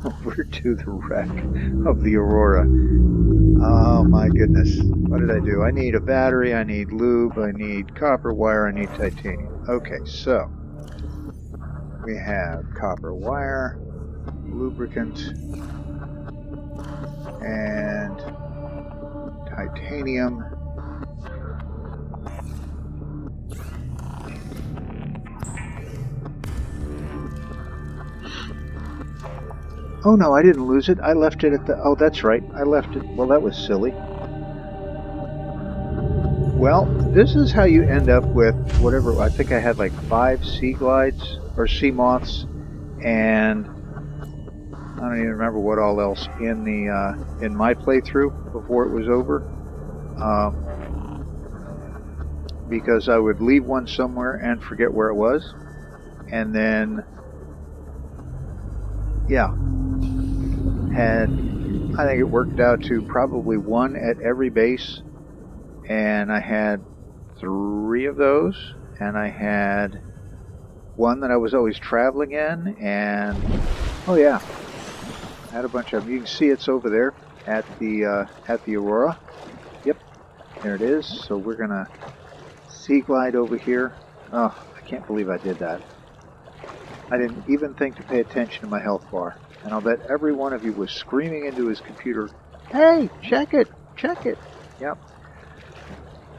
over to the wreck of the Aurora. Oh my goodness. What did I do? I need a battery, I need lube, I need copper wire, I need titanium. Okay, so we have copper wire, lubricant, and titanium. Oh no, I didn't lose it. I left it at the... Oh, that's right. I left it... Well, that was silly. Well, this is how you end up with whatever... I think I had like 5 sea glides, or sea moths, and I don't even remember what all else in the in my playthrough before it was over. Because I would leave one somewhere and forget where it was. And then... yeah. I think it worked out to probably 1 at every base, and I had 3 of those, and I had 1 that I was always traveling in, and oh yeah, I had a bunch of them. You can see it's over there at the Aurora. Yep, there it is. So we're gonna sea glide over here. Oh, I can't believe I did that. I didn't even think to pay attention to my health bar. And I'll bet every one of you was screaming into his computer, "Hey, check it! Check it!" Yep.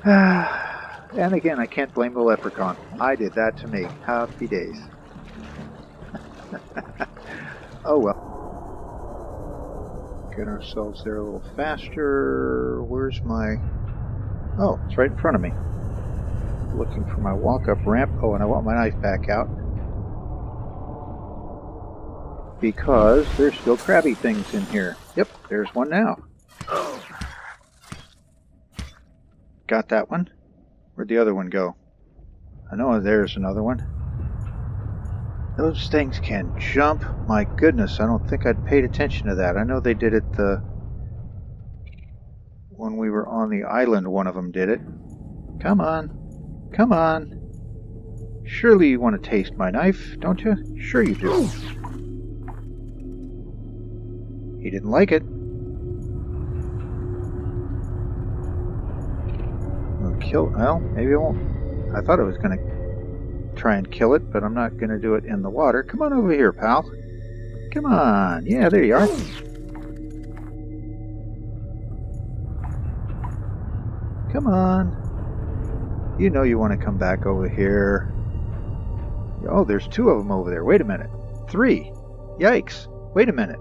And again, I can't blame the leprechaun. I did that to me. Happy days. Oh well. Get ourselves there a little faster. Where's my... Oh, it's right in front of me. Looking for my walk-up ramp. Oh, and I want my knife back out. Because there's still crabby things in here. Yep, there's one now. Got that one. Where'd the other one go? I know there's another one. Those things can jump. My goodness, I don't think I'd paid attention to that. I know they did it when we were on the island, one of them did it. Come on. Come on. Surely you want to taste my knife, don't you? Sure you do. He didn't like it. Well, maybe I won't. I thought I was going to try and kill it, but I'm not going to do it in the water. Come on over here, pal. Come on. Yeah, there you are. Come on. You know you want to come back over here. Oh, there's two of them over there. Wait a minute. 3. Yikes. Wait a minute.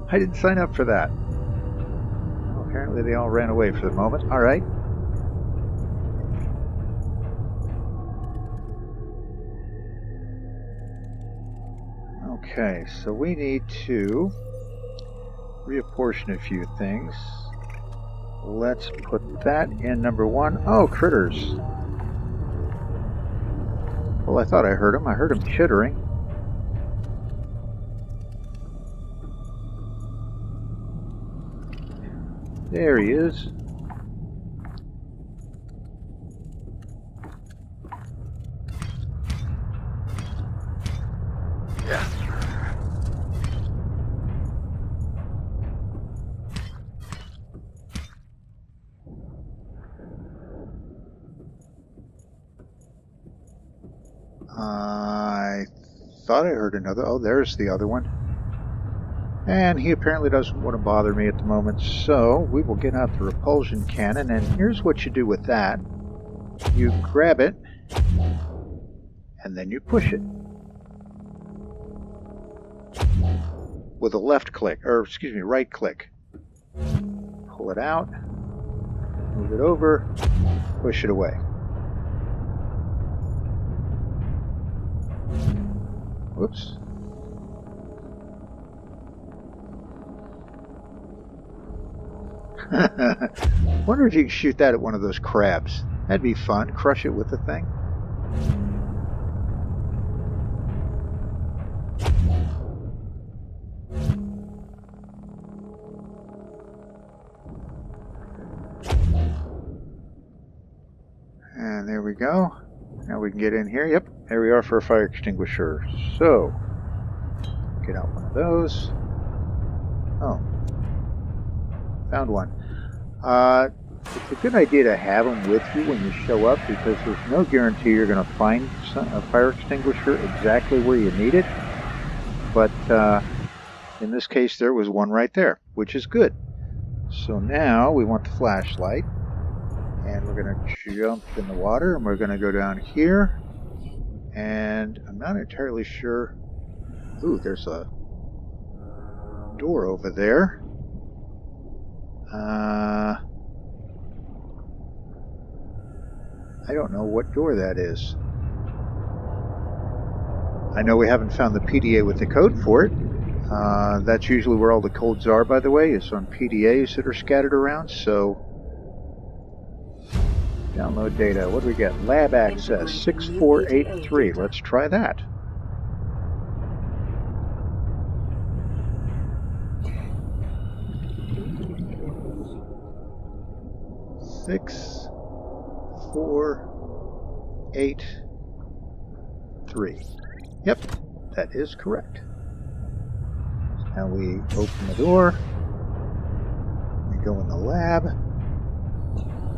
I didn't sign up for that. Well, apparently they all ran away for the moment. All right. Okay, so we need to reapportion a few things. Let's put that in number 1. Oh, critters. Well, I thought I heard him. I heard him chittering. There he is. Yeah. I thought I heard another. Oh, there's the other one. And he apparently doesn't want to bother me at the moment, so we will get out the repulsion cannon, and here's what you do with that. You grab it, and then you push it. With a left click, or excuse me, right click. Pull it out, move it over, push it away. Whoops. Wonder if you could shoot that at one of those crabs. That'd be fun. Crush it with the thing. And there we go. Now we can get in here. Yep, there we are for a fire extinguisher. So, get out one of those. Oh. Found one. It's a good idea to have them with you when you show up, because there's no guarantee you're going to find a fire extinguisher exactly where you need it. But in this case, there was one right there, which is good. So now we want the flashlight, and we're going to jump in the water, and we're going to go down here. And I'm not entirely sure. Ooh, there's a door over there. I don't know what door that is. I know we haven't found the PDA with the code for it. That's usually where all the codes are, by the way, is on PDAs that are scattered around, so... Download data. What do we get? Lab access 6483. Let's try that. Six, 4, 8, 3. Yep, that is correct. Now we open the door. We go in the lab.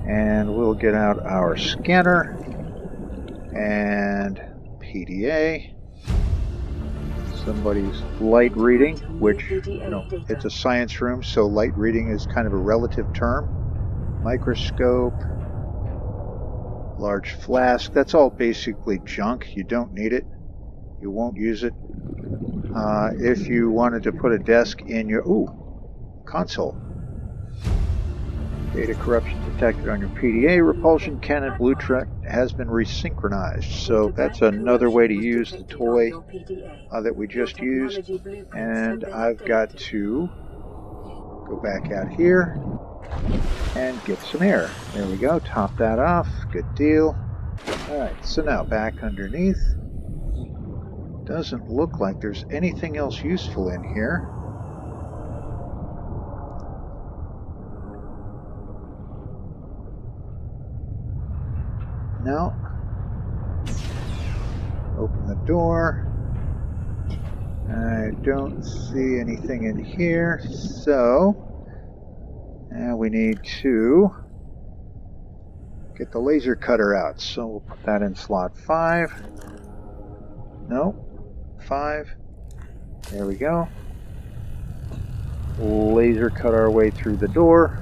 And we'll get out our scanner and PDA. Somebody's light reading, which, you know, it's a science room, so light reading is kind of a relative term. Microscope, large flask, that's all basically junk. You don't need it. You won't use it. If you wanted to put a desk in your console. Data corruption detected on your PDA. Repulsion cannon blue track has been resynchronized. So that's another way to use the toy that we just used. And I've got to go back out here and get some air. There we go. Top that off. Good deal. Alright, so now back underneath. Doesn't look like there's anything else useful in here. No. Open the door. I don't see anything in here, so now we need to get the laser cutter out. So we'll put that in slot 5. No, 5. There we go. Laser cut our way through the door.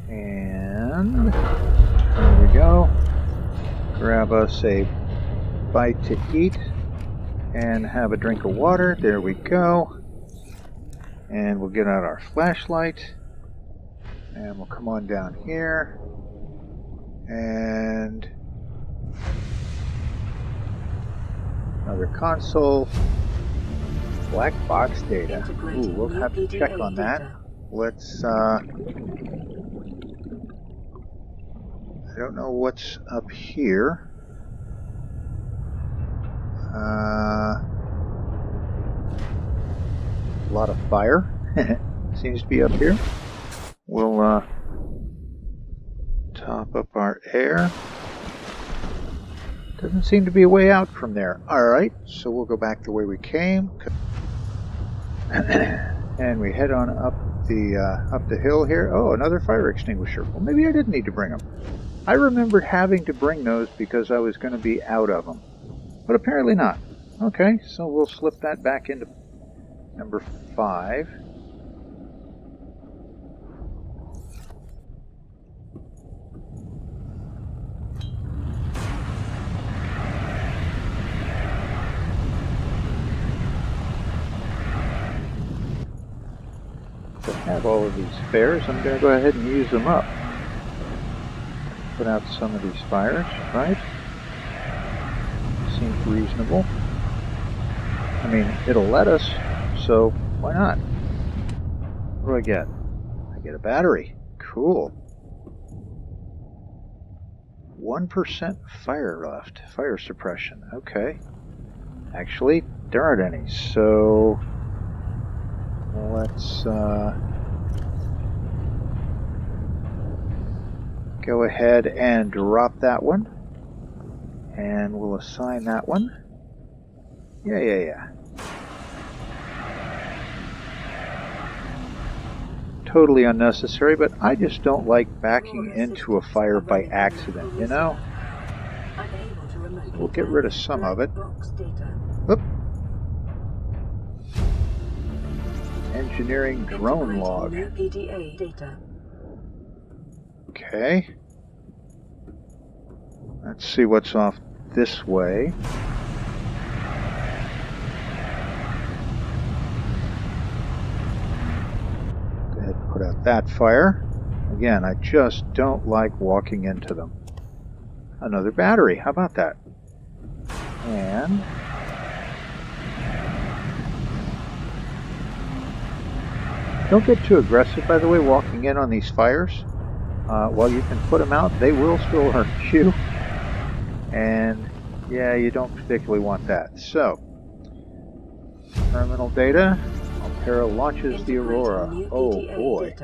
And there we go. Grab us a bite to eat and have a drink of water. There we go. And we'll get out our flashlight. And we'll come on down here. And another console. Black box data. Ooh, we'll have to check on that. Let's I don't know what's up here. A lot of fire seems to be up here. We'll top up our air. Doesn't seem to be a way out from there. Alright, so we'll go back the way we came. And we head on up the hill here. Oh, another fire extinguisher. Well, maybe I didn't need to bring them. I remembered having to bring those because I was going to be out of them. But apparently not. Okay, so we'll slip that back into number 5. To have all of these spares, I'm going to go ahead and use them up. Put out some of these fires, right? Seems reasonable. I mean, it'll let us, so why not? What do I get? I get a battery. Cool. 1% fire left. Fire suppression. Okay. Actually, there aren't any, so let's go ahead and drop that one, and we'll assign that one. Yeah. Totally unnecessary, but I just don't like backing into a fire by accident, you know? We'll get rid of some of it. Oop. Engineering drone log. Okay. Let's see what's off this way. Go ahead and put out that fire. Again, I just don't like walking into them. Another battery. How about that? And don't get too aggressive, by the way, walking in on these fires. While you can put them out, they will still hurt you. And yeah, you don't particularly want that. So, terminal data. Aurora launches the Aurora. Oh boy.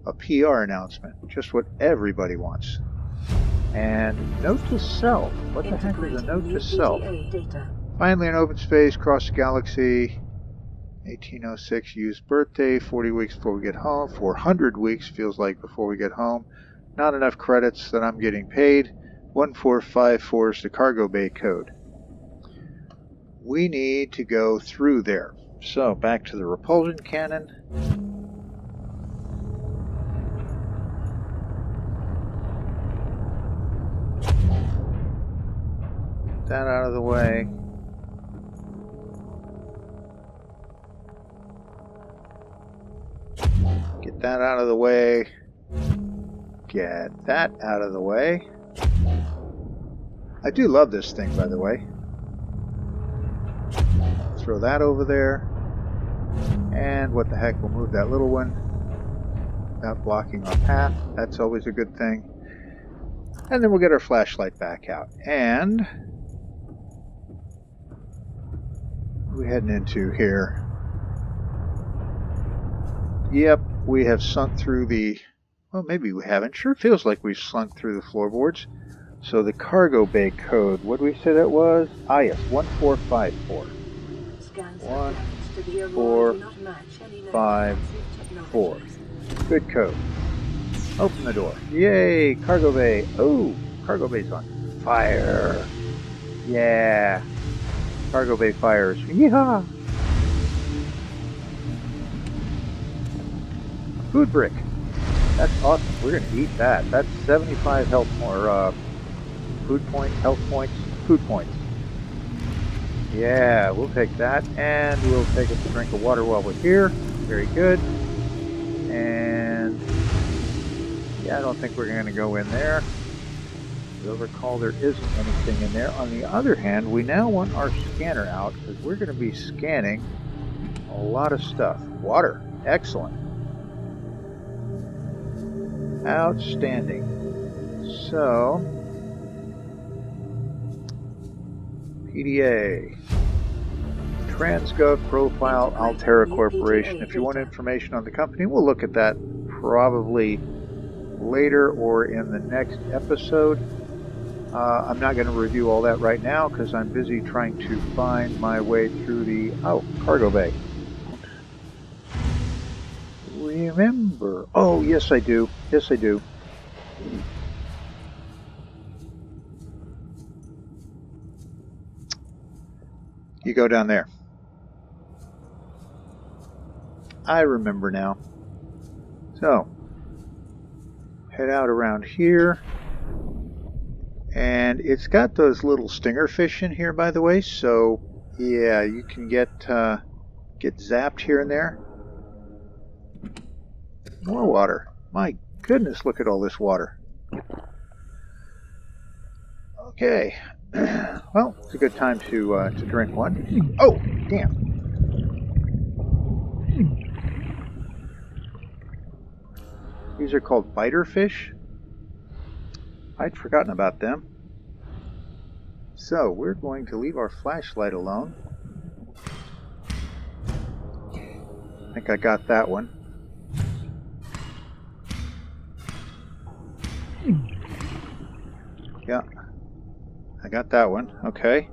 A PR announcement. Just what everybody wants. And note to self. What the heck is a note to self? Data. Finally in open space, cross the galaxy. 1806, use birthday, 40 weeks before we get home. 400 weeks feels like before we get home. Not enough credits that I'm getting paid. 1454 is the cargo bay code. We need to go through there. So back to the repulsion cannon. Get that out of the way. Get that out of the way. Get that out of the way. I do love this thing, by the way. Throw that over there. And what the heck, we'll move that little one without blocking our path. That's always a good thing. And then we'll get our flashlight back out. And we're heading into here. Yep, we have sunk through the... Well, maybe we haven't. Sure feels like we've slunk through the floorboards. So the cargo bay code, what did we say that was? Ah, yes, 1454. Scans 1, to the Aurora 4, do not match any known 5, advances 4. technologies. Good code. Open the door. Yay, cargo bay. Oh, cargo bay's on fire. Yeah. Cargo bay fires. Yeehaw. Food brick. That's awesome. We're going to eat that. That's 75 health more, food points, health points, food points. Yeah, we'll take that, and we'll take a drink of water while we're here. Very good. And yeah, I don't think we're going to go in there. You'll recall there isn't anything in there. On the other hand, we now want our scanner out because we're going to be scanning a lot of stuff. Water. Excellent. Outstanding. So, PDA. Transgov Profile Altera Corporation. If you want information on the company, we'll look at that probably later or in the next episode. I'm not going to review all that right now because I'm busy trying to find my way through the cargo bay. Remember. Oh, yes I do. Yes I do. You go down there. I remember now. So, head out around here. And it's got those little stinger fish in here, by the way. So, yeah, you can get zapped here and there. More water. My goodness, look at all this water. Okay. Well, it's a good time to drink one. Oh, damn. These are called biter fish. I'd forgotten about them. So, we're going to leave our flashlight alone. I think I got that one. Yeah, I got that one. Okay.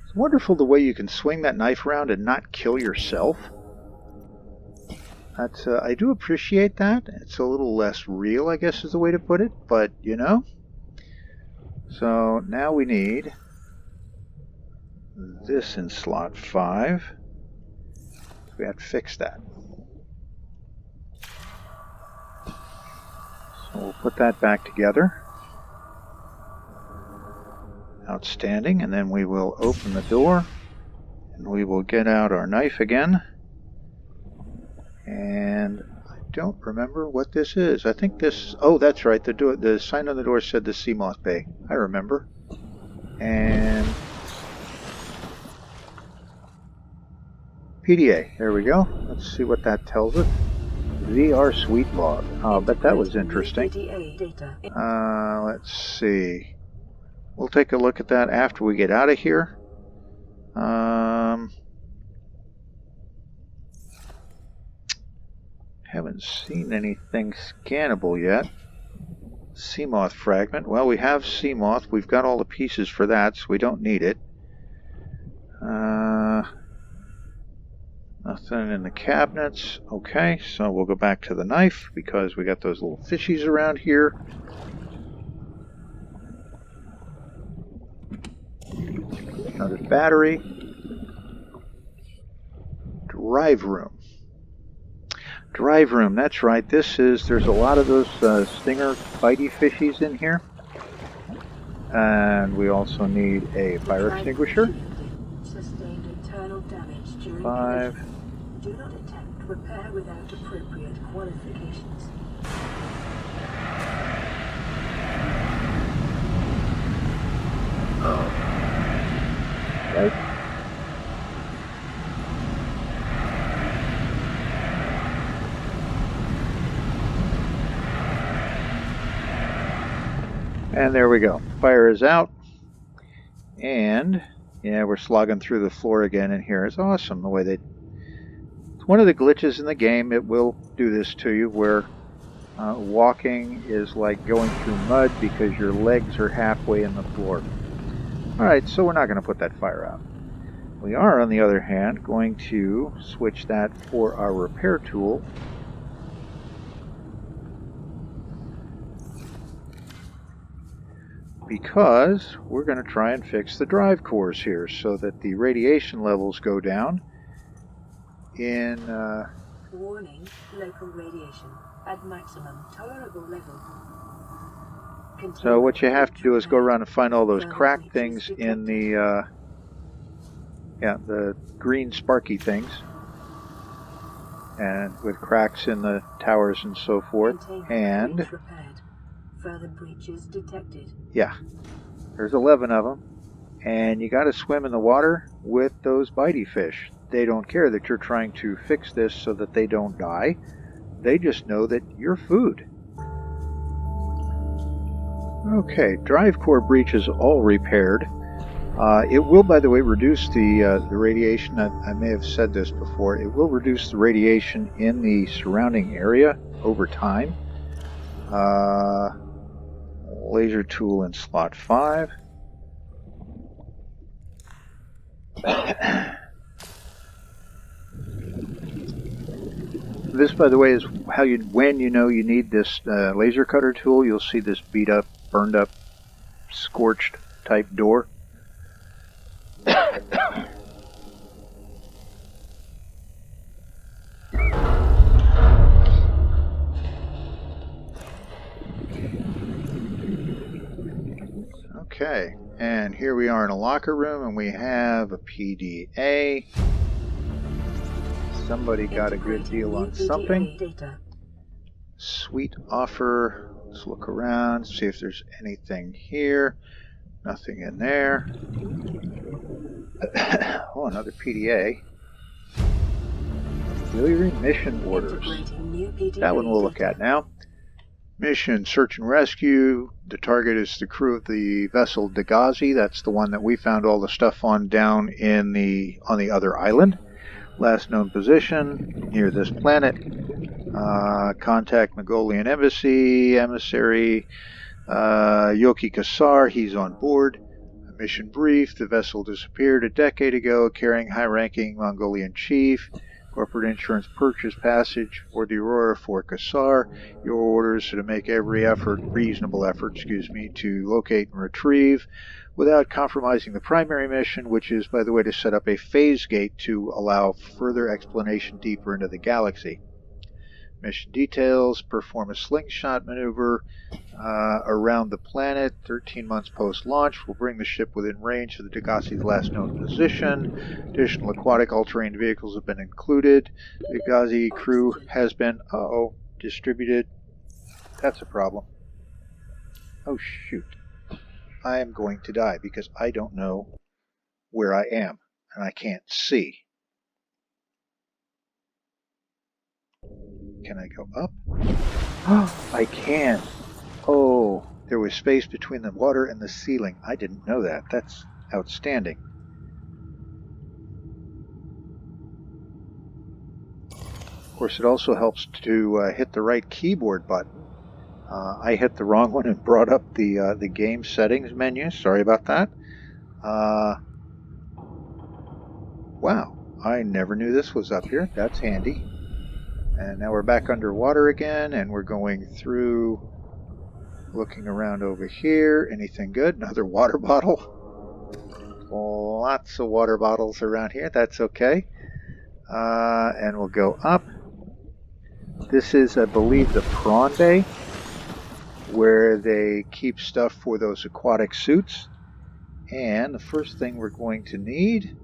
It's wonderful the way you can swing that knife around and not kill yourself. That's I do appreciate that. It's a little less real, I guess is the way to put it, but you know. So now we need this in slot 5. We have to fix that. So we'll put that back together. Outstanding. And then we will open the door and we will get out our knife again. And I don't remember what this is. I think this... Oh, that's right. The sign on the door said the Seamoth Bay. I remember. And... PDA. There we go. Let's see what that tells us. VR Suite Log. I'll bet that was interesting. Let's see. We'll take a look at that after we get out of here. Haven't seen anything scannable yet. Seamoth fragment. Well, we have seamoth. We've got all the pieces for that, so we don't need it. Nothing in the cabinets. Okay, so we'll go back to the knife because we got those little fishies around here. Another battery. Drive room. Drive room, that's right. There's a lot of those stinger bitey fishies in here. And we also need a fire extinguisher. Sustained internal damage during 5. collision. Do not attempt repair without appropriate qualifications. Right. And there we go. Fire is out. And yeah, we're slogging through the floor again in here. It's awesome the way they... It's one of the glitches in the game. It will do this to you where walking is like going through mud because your legs are halfway in the floor. Alright, so we're not going to put that fire out. We are, on the other hand, going to switch that for our repair tool. Because we're going to try and fix the drive cores here so that the radiation levels go down in... Warning, local radiation at maximum tolerable level. So what you have to do is go around and find all those cracked things in the green sparky things, and with cracks in the towers and so forth. And further breaches detected. Yeah, there's 11 of them, and you got to swim in the water with those bitey fish. They don't care that you're trying to fix this so that they don't die. They just know that you're food. Okay, drive core breach is all repaired. It will, by the way, reduce the radiation. I may have said this before. It will reduce the radiation in the surrounding area over time. Laser tool in slot 5. This, by the way, is how when you know you need this laser cutter tool. You'll see this beat up, burned up, scorched type door. Okay, and here we are in a locker room, and we have a PDA. Somebody got a good deal on something. Sweet offer. Let's look around, see if there's anything here. Nothing in there. Oh, another PDA. Auxiliary mission orders. That one we'll look at now. Mission search and rescue. The target is the crew of the vessel Dagazi. That's the one that we found all the stuff on down on the other island. Last known position near this planet. Contact Mongolian embassy. Emissary Yoki Kassar. He's on board. A mission brief. The vessel disappeared a decade ago, carrying high-ranking Mongolian chief. Corporate insurance purchase passage for the Aurora for Kassar. Your orders are to make every reasonable effort, to locate and retrieve without compromising the primary mission, which is, by the way, to set up a phase gate to allow further exploration deeper into the galaxy. Mission details: perform a slingshot maneuver around the planet 13 months post-launch. Will bring the ship within range of the Dagazi's last known position. Additional aquatic all-terrain vehicles have been included. The Dagazi crew has been distributed. That's a problem. Oh shoot. I am going to die because I don't know where I am and I can't see. Can I go up? I can. Oh, there was space between the water and the ceiling. I didn't know that. That's outstanding. Of course, it also helps to hit the right keyboard button. I hit the wrong one and brought up the game settings menu. Sorry about that. Wow, I never knew this was up here. That's handy. And now we're back underwater again, and we're going through, looking around over here. Anything good? Another water bottle. Lots of water bottles around here. That's okay. And we'll go up. This is, I believe, the prawn bay, where they keep stuff for those aquatic suits. And the first thing we're going to need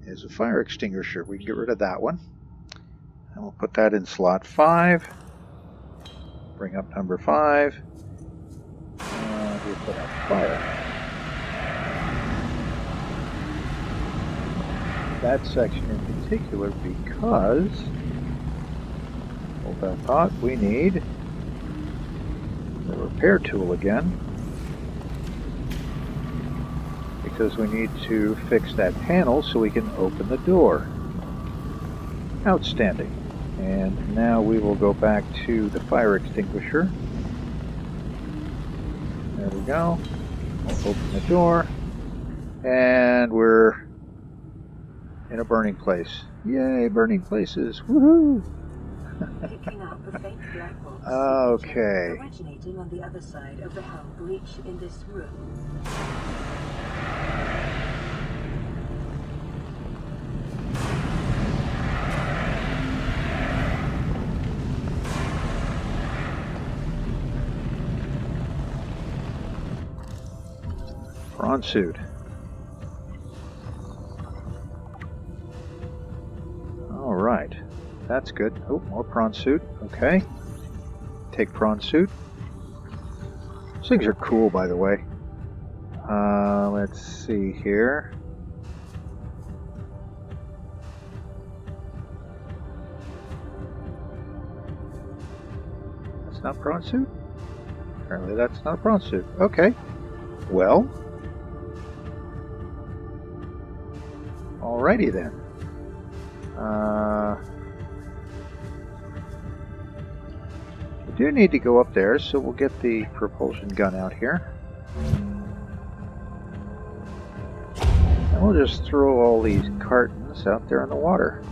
is a fire extinguisher. We can get rid of that one. And we'll put that in slot 5. Bring up number 5. And we'll put out fire. That section in particular because, hold that thought, we need the repair tool again, because we need to fix that panel so we can open the door. Outstanding. And now we will go back to the fire extinguisher. There we go. We'll open the door. And we're in a burning place. Yay, burning places. Woohoo! Picking up a faint black box Okay. originating on the other side of the hull breach in this room. Prawn suit. All right, that's good. Oh, more prawn suit. Okay, take prawn suit. These things are cool, by the way. Let's see here. That's not prawn suit? Apparently that's not a prawn suit. Okay, well, alrighty then. We do need to go up there, so we'll get the propulsion gun out here. And we'll just throw all these cartons out there in the water.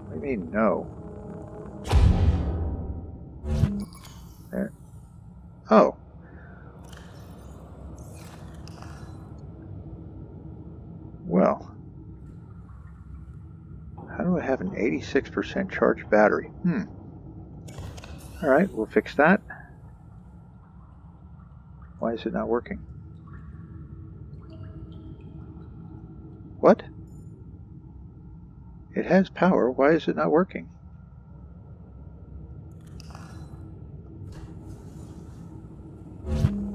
What do you mean, no? There. Oh. Well, how do I have an 86% charged battery? Alright, we'll fix that. Why is it not working? What? It has power. Why is it not working?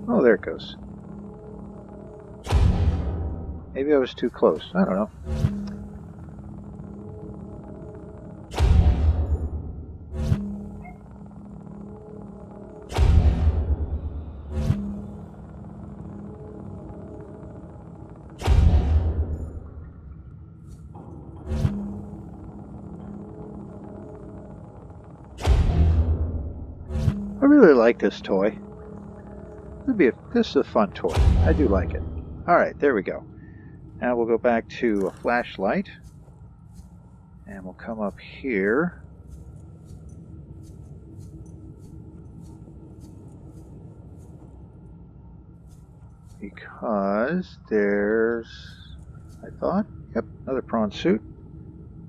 Oh, there it goes. Maybe I was too close. I don't know. I really like this toy. This is a fun toy. I do like it. Alright, there we go. Now we'll go back to a flashlight. And we'll come up here. Because there's, I thought, yep, another prawn suit.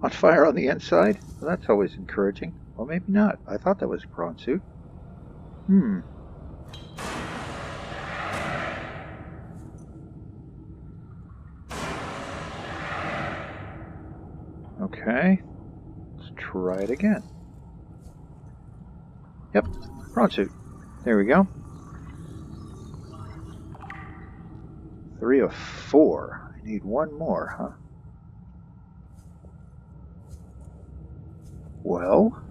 On fire on the inside. Well, that's always encouraging. Well, maybe not. I thought that was a prawn suit. Okay, let's try it again. Yep, prawn suit. There we go. 3 of 4. I need one more, huh? Well,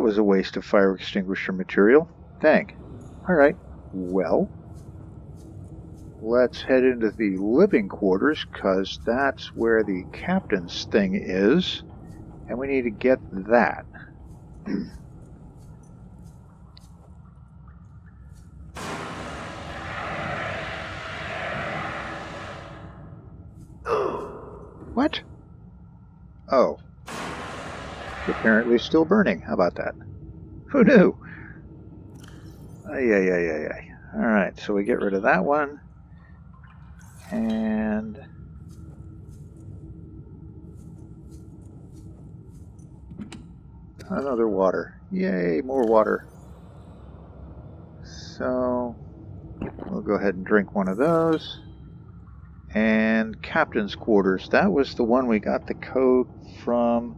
was a waste of fire extinguisher material. Dang. Alright, well, let's head into the living quarters, because that's where the captain's thing is, and we need to get that. What? Oh. Apparently still burning. How about that? Who knew? Ay. Alright, so we get rid of that one. And another water. Yay, more water. So we'll go ahead and drink one of those. And captain's quarters. That was the one we got the code from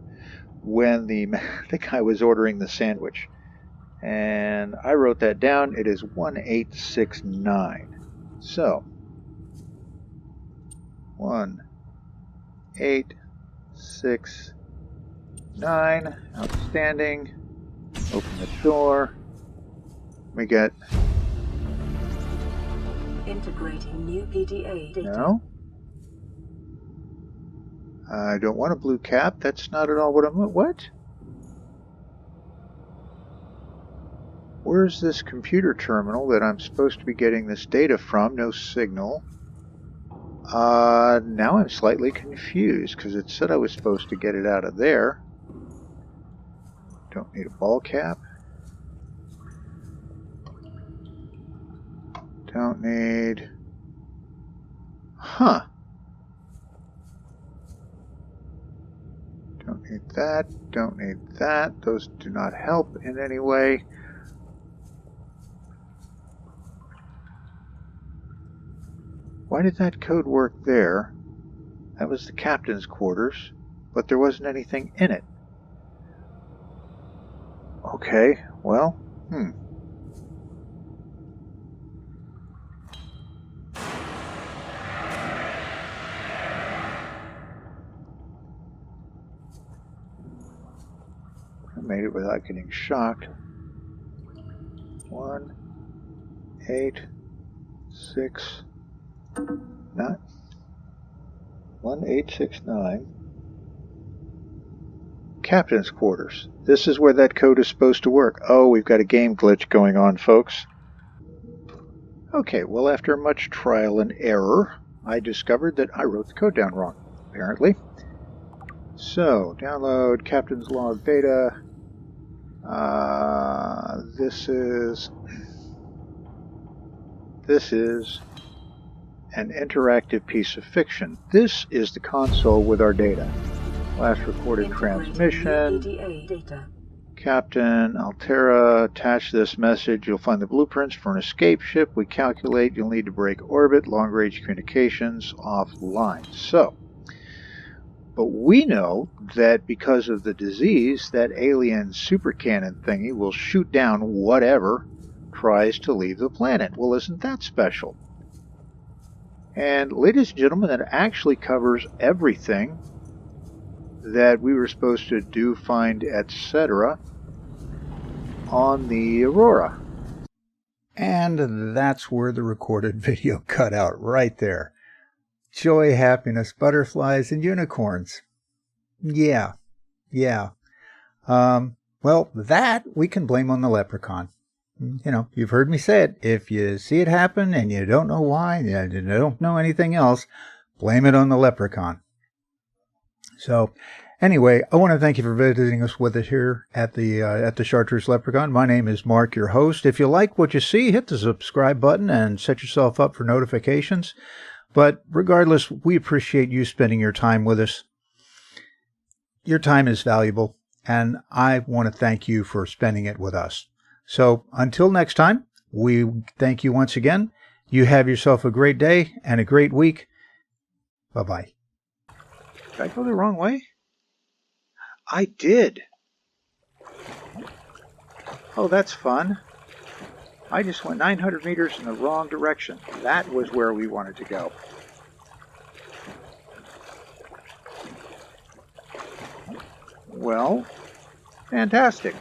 when the guy was ordering the sandwich. And I wrote that down. It is 1869. So 1869. Outstanding. Open the door. We get... Integrating new PDA data. No. I don't want a blue cap. That's not at all what I'm... What? Where's this computer terminal that I'm supposed to be getting this data from? No signal. Now I'm slightly confused, because it said I was supposed to get it out of there. Don't need a ball cap. Don't need... Huh. Don't need that. Don't need that. Those do not help in any way. Why did that code work there? That was the captain's quarters, but there wasn't anything in it. Okay, well, I made it without getting shocked. 1, 8, 6, 9. 1869. Captain's quarters. This is where that code is supposed to work. Oh, we've got a game glitch going on, folks. Okay, well, after much trial and error, I discovered that I wrote the code down wrong, apparently. So, download Captain's Log Beta. This is an interactive piece of fiction. This is the console with our data. Last recorded transmission. Captain Altera, attach this message. You'll find the blueprints for an escape ship. We calculate you'll need to break orbit, long-range communications offline. So, but we know that because of the disease, that alien super cannon thingy will shoot down whatever tries to leave the planet. Well, isn't that special? And ladies and gentlemen, that actually covers everything that we were supposed to do, find, etc. on the Aurora. And that's where the recorded video cut out, right there. Joy, happiness, butterflies, and unicorns. Yeah. Well, that we can blame on the leprechaun. You know, you've heard me say it. If you see it happen and you don't know why, you don't know anything else, blame it on the leprechaun. So, anyway, I want to thank you for visiting us with us here at the Chartreuse Leprechaun. My name is Mark, your host. If you like what you see, hit the subscribe button and set yourself up for notifications. But regardless, we appreciate you spending your time with us. Your time is valuable, and I want to thank you for spending it with us. So until next time, we thank you once again. You have yourself a great day and a great week. Bye-bye. Did I go the wrong way? I did. Oh, that's fun. I just went 900 meters in the wrong direction. That was where we wanted to go. Well, fantastic.